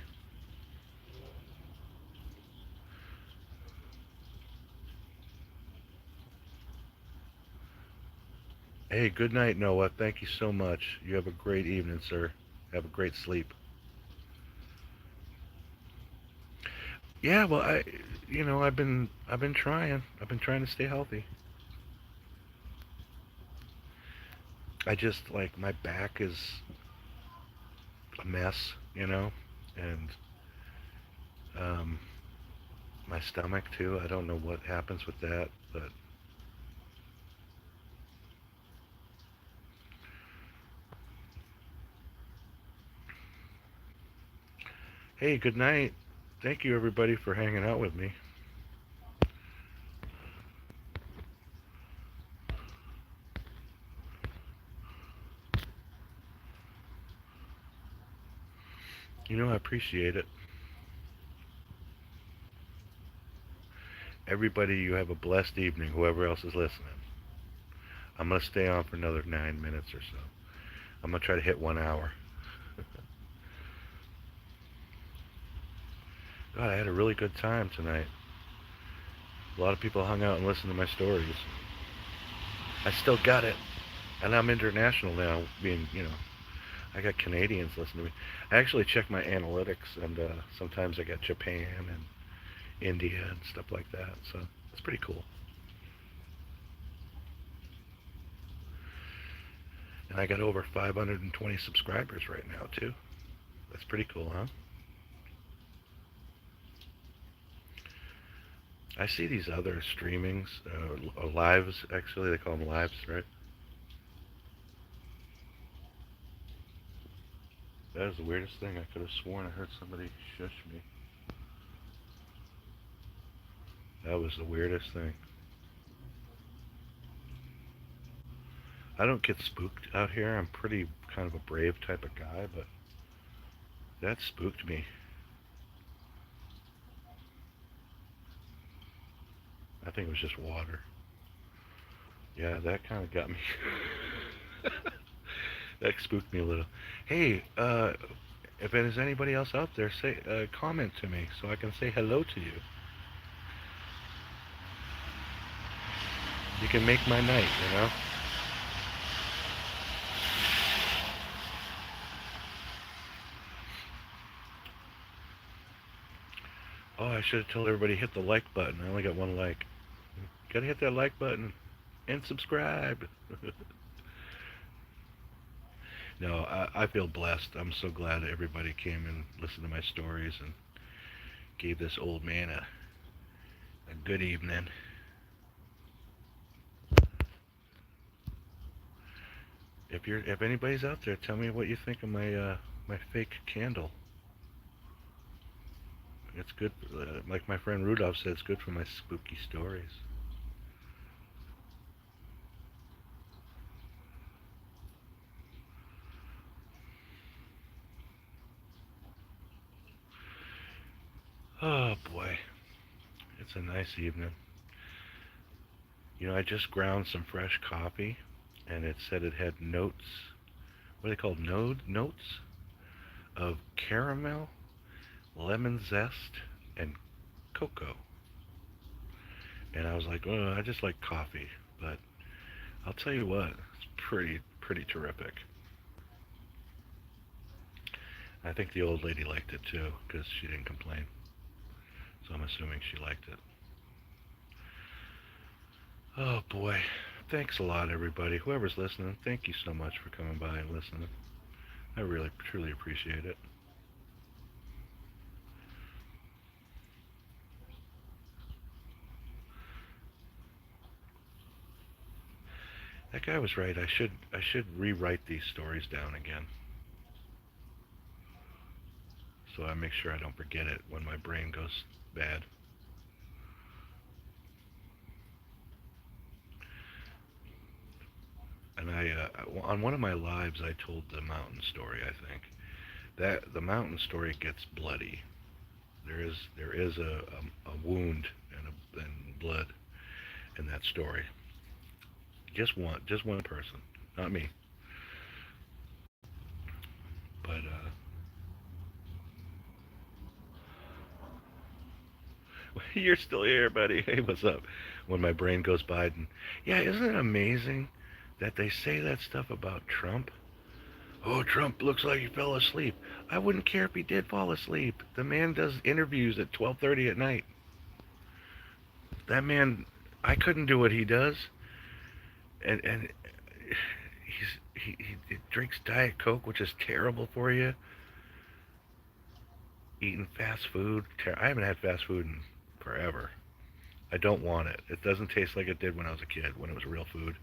A: Hey, good night, Noah. Thank you so much. You have a great evening, sir. Have a great sleep. Yeah, well, I've been trying. I've been trying to stay healthy. I just like my back is a mess, and um, my stomach too. I don't know what happens with that, but hey, good night. Thank you everybody for hanging out with me. I appreciate it. Everybody, you have a blessed evening. Whoever else is listening, I'm gonna stay on for another 9 minutes or so. I'm gonna try to hit 1 hour. God, I had a really good time tonight. A lot of people hung out and listened to my stories. I still got it, and I'm international now. I got Canadians listening to me. I actually check my analytics, and sometimes I got Japan and India and stuff like that. So it's pretty cool. And I got over 520 subscribers right now too. That's pretty cool, huh? I see these other streamings, lives. Actually, they call them lives, right? That is the weirdest thing. I could have sworn I heard somebody shush me. That was the weirdest thing. I don't get spooked out here. I'm pretty kind of a brave type of guy, but that spooked me. I think it was just water. Yeah, that kind of got me. That spooked me a little. Hey, if there's anybody else out there, say comment to me so I can say hello to you. You can make my night. Oh, I should have told everybody to hit the like button. I only got one like. Gotta hit that like button and subscribe. No, I feel blessed. I'm so glad everybody came and listened to my stories and gave this old man a good evening. If anybody's out there, tell me what you think of my fake candle. It's good. Like my friend Rudolph said, it's good for my spooky stories. Oh boy, it's a nice evening. I just ground some fresh coffee, and it said it had notes. What are they called? Notes of caramel, lemon zest, and cocoa. And I was like, oh, I just like coffee, but I'll tell you what, it's pretty terrific. I think the old lady liked it too, because she didn't complain. So I'm assuming she liked it. Oh boy. Thanks a lot, everybody. Whoever's listening, thank you so much for coming by and listening. I really, truly appreciate it. That guy was right. I should rewrite these stories down again, so I make sure I don't forget it when my brain goes bad. And on one of my lives, I told the mountain story. I think that the mountain story gets bloody. There is a wound and blood in that story. Just one person, not me. But you're still here, buddy. Hey, what's up? When my brain goes by, and yeah, isn't it amazing? that they say that stuff about Trump. Oh, Trump looks like he fell asleep. I wouldn't care if he did fall asleep. The man does interviews at 12:30 at night. That man, I couldn't do what he does. And he drinks Diet Coke, which is terrible for you. Eating fast food. I haven't had fast food in forever. I don't want it. It doesn't taste like it did when I was a kid, when it was real food.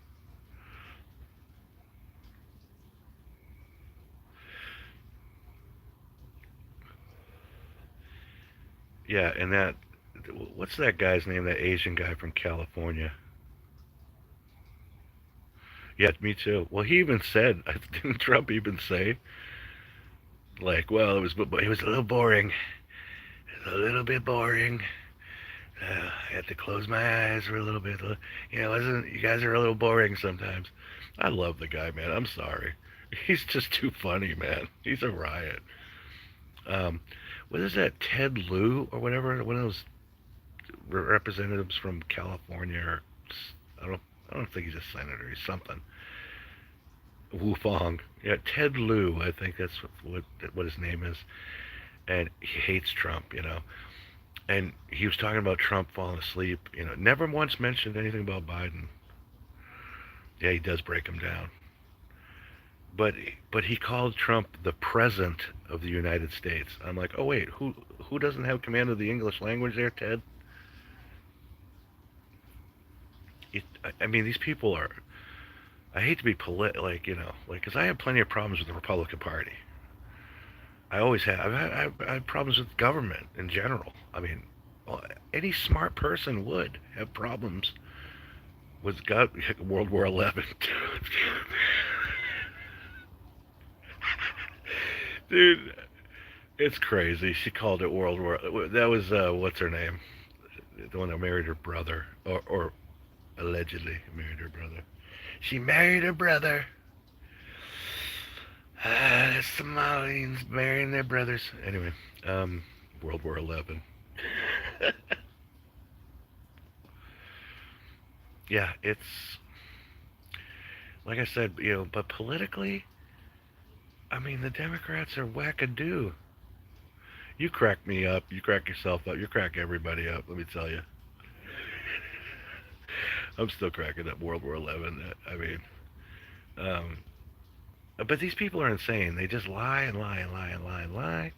A: Yeah, and that, what's that guy's name? That Asian guy from California. Yeah, me too. Well, he even said, didn't Trump even say, like, well, it was a little boring, a little bit boring. I had to close my eyes for a little bit. Wasn't you guys are a little boring sometimes. I love the guy, man. I'm sorry. He's just too funny, man. He's a riot. Um, what is that? Ted Lieu or whatever? One of those representatives from California. Or I don't. I don't think he's a senator. He's something. Wu Fong. Yeah, Ted Lieu. I think that's what his name is. And he hates Trump. And he was talking about Trump falling asleep. Never once mentioned anything about Biden. Yeah, he does break him down. But he called Trump the president of the United States. I'm like, oh wait, who doesn't have command of the English language there, Ted? I mean, these people are. I hate to be because I have plenty of problems with the Republican Party. I always have. I have problems with government in general. I mean, well, any smart person would have problems with World War 11. Dude, it's crazy. She called it World War. That was what's her name? The one that married her brother, or allegedly married her brother. She married her brother. The Somalians marrying their brothers. Anyway, World War 11. Yeah, it's like I said, but politically, I mean, the Democrats are wackadoo. You crack me up. You crack yourself up. You crack everybody up. Let me tell you. I'm still cracking up World War 11. I mean, um, but these people are insane. They just lie and lie and lie and lie and lie.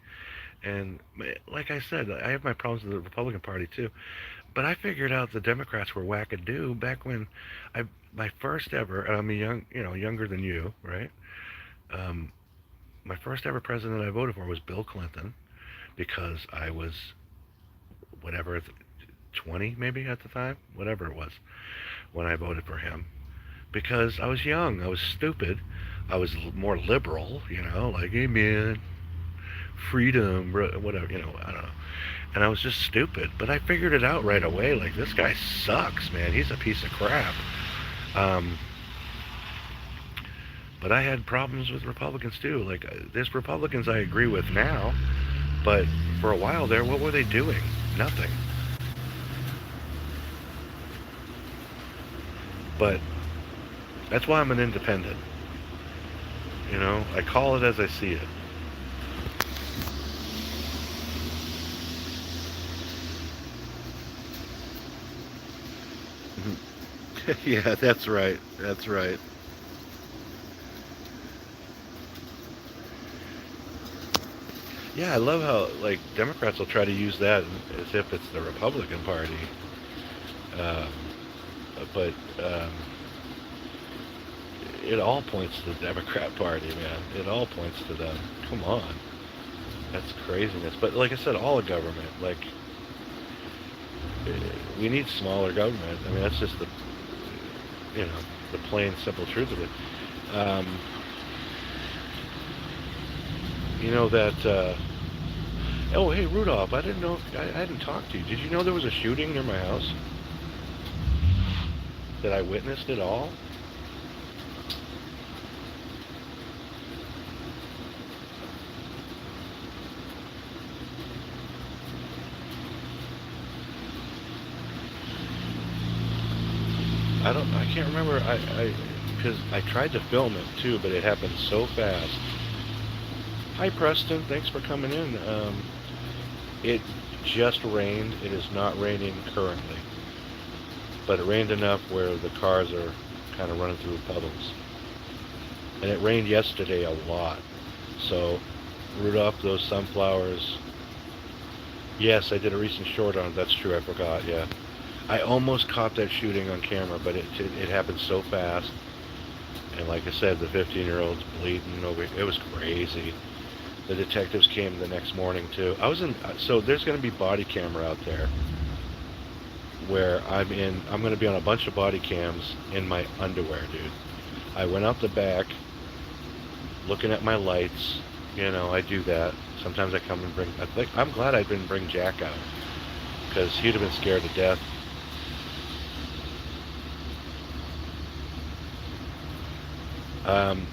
A: And like I said, I have my problems with the Republican Party too. But I figured out the Democrats were wackadoo back when my first ever. I'm a younger than you, right? Um, my first ever president I voted for was Bill Clinton because I was whatever 20 maybe at the time, whatever it was when I voted for him because I was young, I was stupid, I was more liberal, like hey man, freedom, whatever, I don't know. And I was just stupid, but I figured it out right away. Like this guy sucks, man. He's a piece of crap. Um, but I had problems with Republicans too. Like there's Republicans I agree with now, but for a while there, what were they doing? Nothing. But that's why I'm an independent. I call it as I see it. Yeah, that's right. That's right. Yeah, I love how like Democrats will try to use that as if it's the Republican Party, um, but it all points to the Democrat Party, man. It all points to them. Come on, that's craziness. But like I said, all of government, like we need smaller government. I mean, that's just you know the plain simple truth of it. Um, you know that. Oh, hey Rudolph, I didn't know. I hadn't talked to you. Did you know there was a shooting near my house? That I witnessed it all? I don't. I can't remember. I because I tried to film it too, but it happened so fast. Hi Preston, thanks for coming in. It just rained. It is not raining currently, but it rained enough where the cars are kind of running through puddles. And it rained yesterday a lot. So, Rudolph, those sunflowers. Yes, I did a recent short on it. That's true. I forgot. Yeah, I almost caught that shooting on camera, but it happened so fast. And like I said, the 15-year-old's bleeding over. It was crazy. The detectives came the next morning too. I was in. So there's going to be body camera out there where I'm in. I'm going to be on a bunch of body cams in my underwear, dude. I went out the back, looking at my lights. You know, I do that. Sometimes I come and bring. I'm glad I didn't bring Jack out because he'd have been scared to death. Um,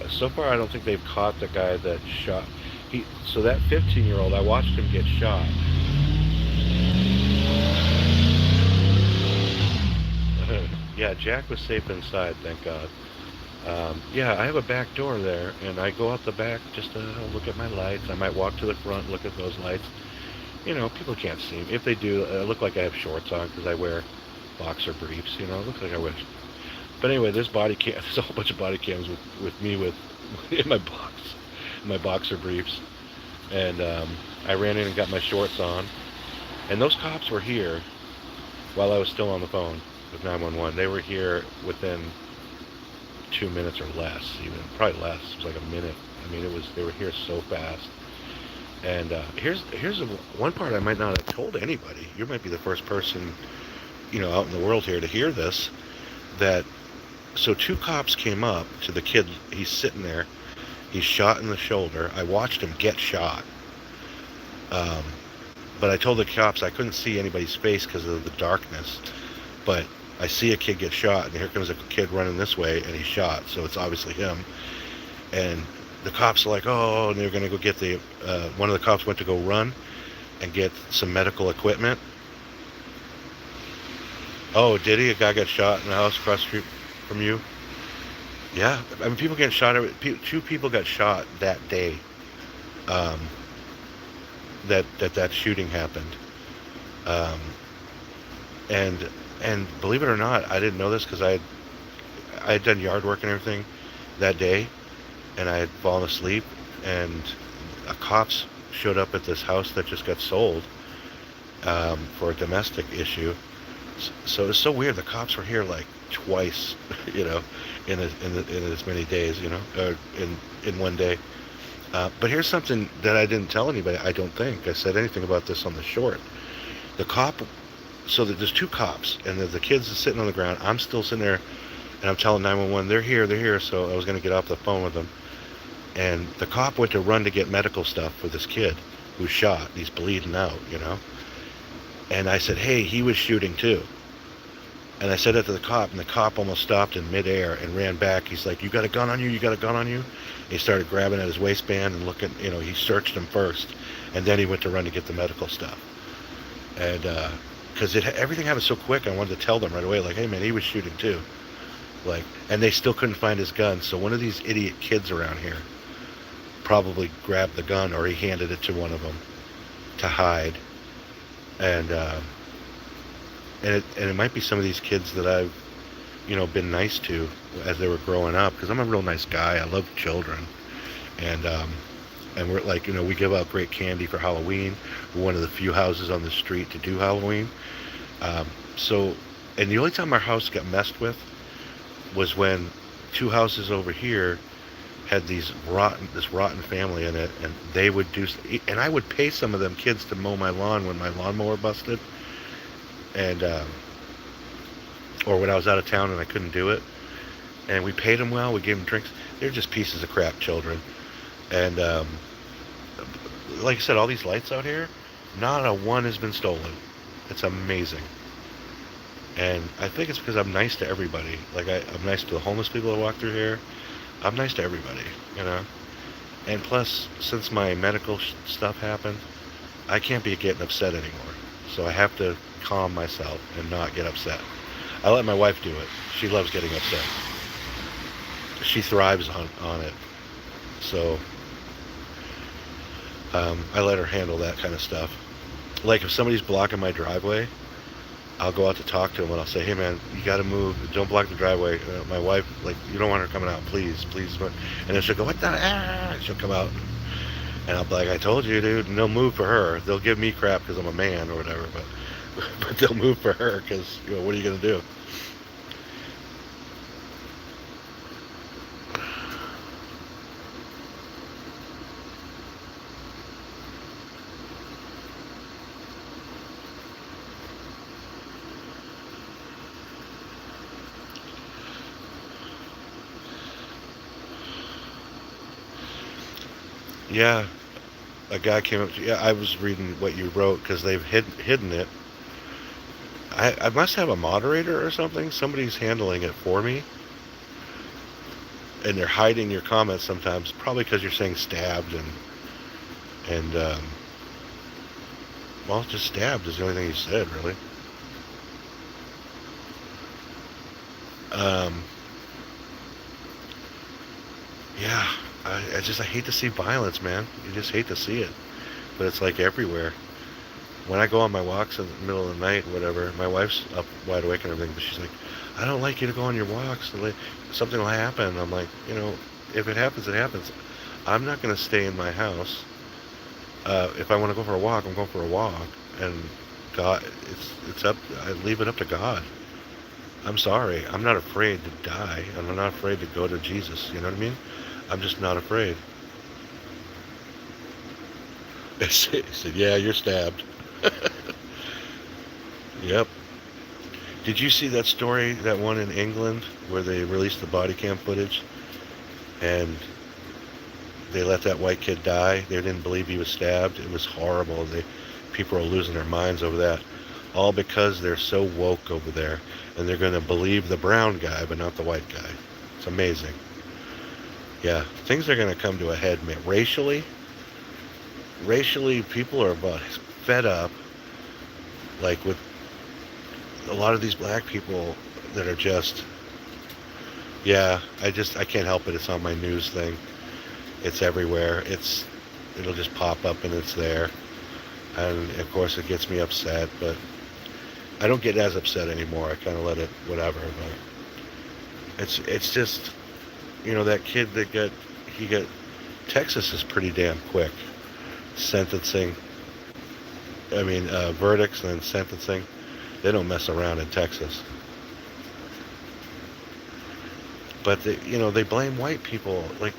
A: so far I don't think they've caught the guy that shot. So that 15-year-old, I watched him get shot. Yeah, Jack was safe inside, thank God. Yeah, I have a back door there, and I go out the back just to look at my lights. I might walk to the front, look at those lights. You know, people can't see me. If they do, I look like I have shorts on because I wear boxer briefs. You know, it looks like I wear. But anyway, there's body cam. There's a whole bunch of body cams with me in my boxer briefs, and I ran in and got my shorts on, and those cops were here while I was still on the phone with 911. They were here within 2 minutes or less, even probably less. It was like a minute. I mean, they were here so fast. And here's one part I might not have told anybody. You might be the first person, you know, out in the world here to hear this. That so two cops came up to the kid. He's sitting there. He's shot in the shoulder. I watched him get shot. But I told the cops I couldn't see anybody's face because of the darkness. But I see a kid get shot, and here comes a kid running this way, and he's shot. So it's obviously him. And the cops are like, oh, and they're going to go get the, one of the cops went to go run and get some medical equipment. Oh, did he? A guy got shot in the house across the street from you? Yeah. I mean, people get shot. Two people got shot that day. That shooting happened. And believe it or not, I didn't know this because I had done yard work and everything that day, and I had fallen asleep, and cops showed up at this house that just got sold for a domestic issue. So it's so weird. The cops were here like twice, you know, in as many days, you know, in one day. But here's something that I didn't tell anybody. I don't think I said anything about this on the short. The cop. So there's two cops, and the kids are sitting on the ground. I'm still sitting there, and I'm telling 911, they're here. So I was going to get off the phone with them. And the cop went to run to get medical stuff for this kid who's shot. He's bleeding out, you know. And I said, hey, he was shooting too. And I said that to the cop, and the cop almost stopped in midair and ran back. He's like, you got a gun on you? You got a gun on you? And he started grabbing at his waistband and looking, you know, he searched him first. And then he went to run to get the medical stuff. And, because everything happened so quick, I wanted to tell them right away, like, hey man, he was shooting too. Like, and they still couldn't find his gun. So one of these idiot kids around here probably grabbed the gun, or he handed it to one of them to hide. And it might be some of these kids that I've, you know, been nice to as they were growing up, because I'm a real nice guy. I love children, and we're like, you know, we give out great candy for Halloween. We're one of the few houses on the street to do Halloween. And the only time our house got messed with was when two houses over here had this rotten family in it, and they would do, and I would pay some of them kids to mow my lawn when my lawnmower busted, and or when I was out of town and I couldn't do it, and we paid them well. We gave them drinks. They're just pieces of crap children, and like I said, all these lights out here, not a one has been stolen. It's amazing. And I think it's because I'm nice to everybody. Like I'm nice to the homeless people that walk through here. I'm nice to everybody, you know. And plus, since my medical stuff happened, I can't be getting upset anymore. So I have to calm myself and not get upset. I let my wife do it. She loves getting upset. She thrives on it. So I let her handle that kind of stuff. Like if somebody's blocking my driveway, I'll go out to talk to him and I'll say, "Hey man, you got to move. Don't block the driveway." My wife, like, you don't want her coming out, please, please. And then she'll go, "What the?" Ah! She'll come out, and I'll be like, "I told you, dude." And they'll move for her. They'll give me crap because I'm a man or whatever, but but they'll move for her because what are you gonna do? Yeah, a guy came up to, yeah, I was reading what you wrote because they've hidden it. I must have a moderator or something. Somebody's handling it for me, and they're hiding your comments sometimes, probably because you're saying stabbed and well, just stabbed is the only thing you said, really. Um, yeah, I hate to see violence, man. You just hate to see it, but it's like everywhere. When I go on my walks in the middle of the night, whatever, my wife's up wide awake and everything, but she's like, "I don't like you to go on your walks. Something will happen." I'm like, if it happens, it happens. I'm not going to stay in my house. If I want to go for a walk, I'm going for a walk, and God, it's up. I leave it up to God. I'm sorry. I'm not afraid to die, and I'm not afraid to go to Jesus. You know what I mean? I'm just not afraid. He said, "Yeah, you're stabbed." Yep. Did you see that story, that one in England, where they released the body cam footage and they let that white kid die? They didn't believe he was stabbed. It was horrible. People are losing their minds over that, all because they're so woke over there, and they're going to believe the brown guy, but not the white guy. It's amazing. Yeah, things are going to come to a head, man. Racially, people are about fed up, like with a lot of these black people that are just, yeah, I can't help it. It's on my news thing. It's everywhere. It'll just pop up and it's there. And of course it gets me upset, but I don't get as upset anymore. I kind of let it whatever, but it's just, that kid he got Texas is pretty damn quick sentencing. I mean, verdicts and then sentencing. They don't mess around in Texas. But they blame white people. Like,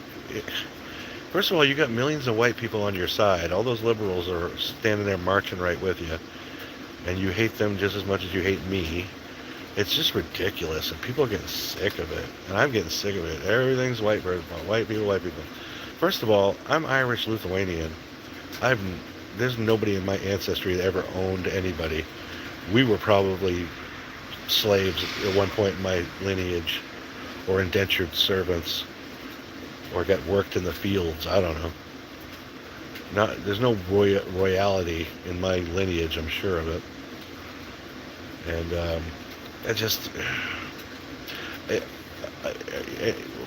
A: first of all, you got millions of white people on your side. All those liberals are standing there marching right with you, and you hate them just as much as you hate me. It's just ridiculous, and people are getting sick of it, and I'm getting sick of it. Everything's white white people, white people. First of all, I'm Irish Lithuanian. I've There's nobody in my ancestry that ever owned anybody. We were probably slaves at one point in my lineage, or indentured servants, or got worked in the fields. I don't know. There's no royalty in my lineage. I'm sure of it. And I just, I,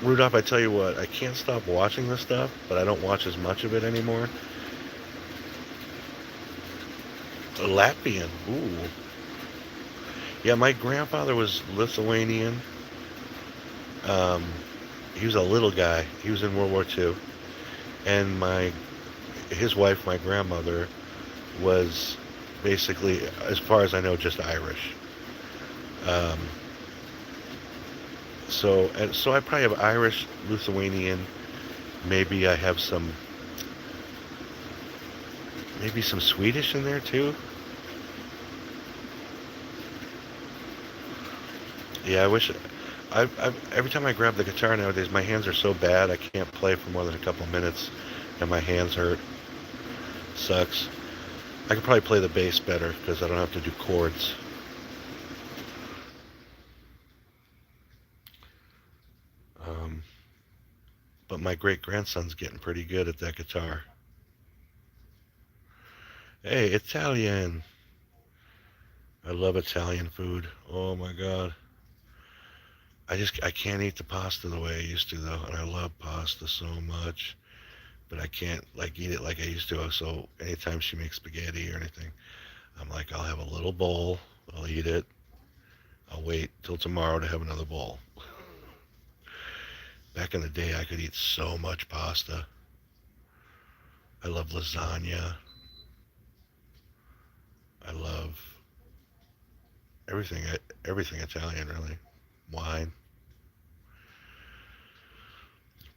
A: Rudolph, I tell you what, I can't stop watching this stuff, but I don't watch as much of it anymore. A Latvian, ooh, yeah. My grandfather was Lithuanian. Um, he was a little guy. He was in World War II, and his wife, my grandmother, was basically, as far as I know, just Irish. Um, so I probably have Irish, Lithuanian. Maybe I have maybe some Swedish in there too. Yeah, I wish. Every time I grab the guitar nowadays, my hands are so bad I can't play for more than a couple of minutes, and my hands hurt. Sucks. I could probably play the bass better because I don't have to do chords. Um, but my great grandson's getting pretty good at that guitar. Hey, Italian. I love Italian food. Oh my God. I can't eat the pasta the way I used to though, and I love pasta so much, but I can't like eat it like I used to. So anytime she makes spaghetti or anything, I'm like, I'll have a little bowl, I'll eat it, I'll wait till tomorrow to have another bowl. Back in the day, I could eat so much pasta. I love lasagna. I love everything, everything Italian really. Wine,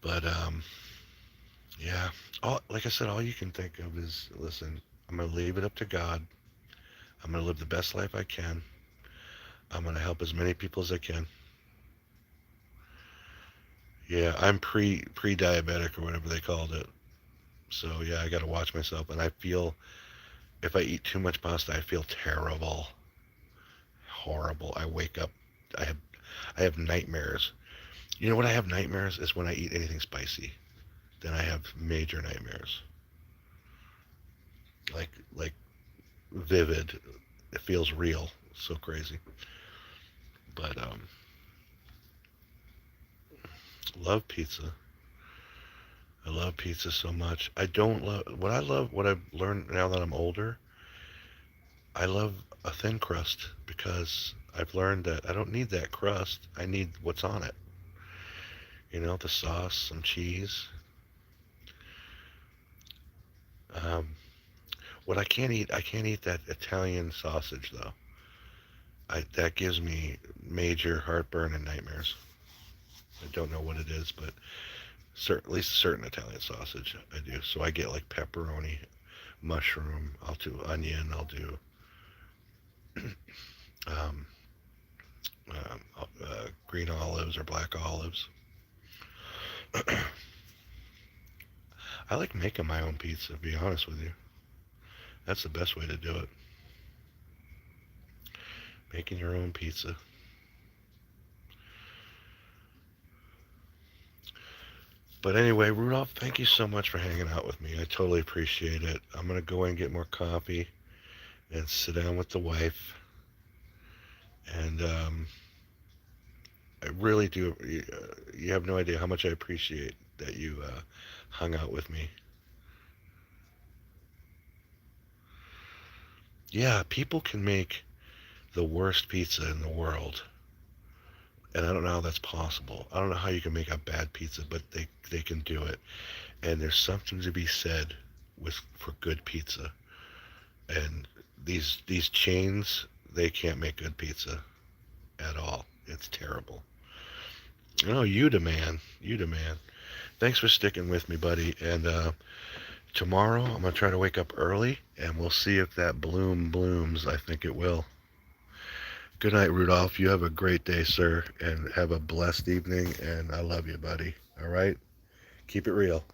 A: but yeah. Like I said, all you can think of is, listen, I'm gonna leave it up to God. I'm gonna live the best life I can. I'm gonna help as many people as I can. Yeah, I'm pre diabetic or whatever they called it. So yeah, I gotta watch myself, and I feel if I eat too much pasta, I feel terrible, horrible. I wake up, I have I have nightmares. You know what I have nightmares is when I eat anything spicy. Then I have major nightmares, like vivid. It feels real. So crazy. But love pizza. I love pizza so much. I don't love what I've learned now that I'm older. I love a thin crust because I've learned that I don't need that crust. I need what's on it. You know, the sauce, some cheese. Um, what I can't eat that Italian sausage though. That gives me major heartburn and nightmares. I don't know what it is, but at least a certain Italian sausage I do. So I get like pepperoni, mushroom. I'll do onion. I'll do um, green olives or black olives. I like making my own pizza. To be honest with you, that's the best way to do it. Making your own pizza. But anyway, Rudolph, thank you so much for hanging out with me. I totally appreciate it. I'm gonna go and get more coffee and sit down with the wife. And I really do. You have no idea how much I appreciate that you hung out with me. Yeah, people can make the worst pizza in the world, and I don't know how that's possible. I don't know how you can make a bad pizza, but they can do it. And there's something to be said with for good pizza. And these chains, they can't make good pizza at all. It's terrible. Oh, you the man. You the man. Thanks for sticking with me, buddy. And tomorrow I'm gonna try to wake up early, and we'll see if that bloom blooms. I think it will. Good night, Rudolph. You have a great day, sir, and have a blessed evening. And I love you, buddy. All right? Keep it real.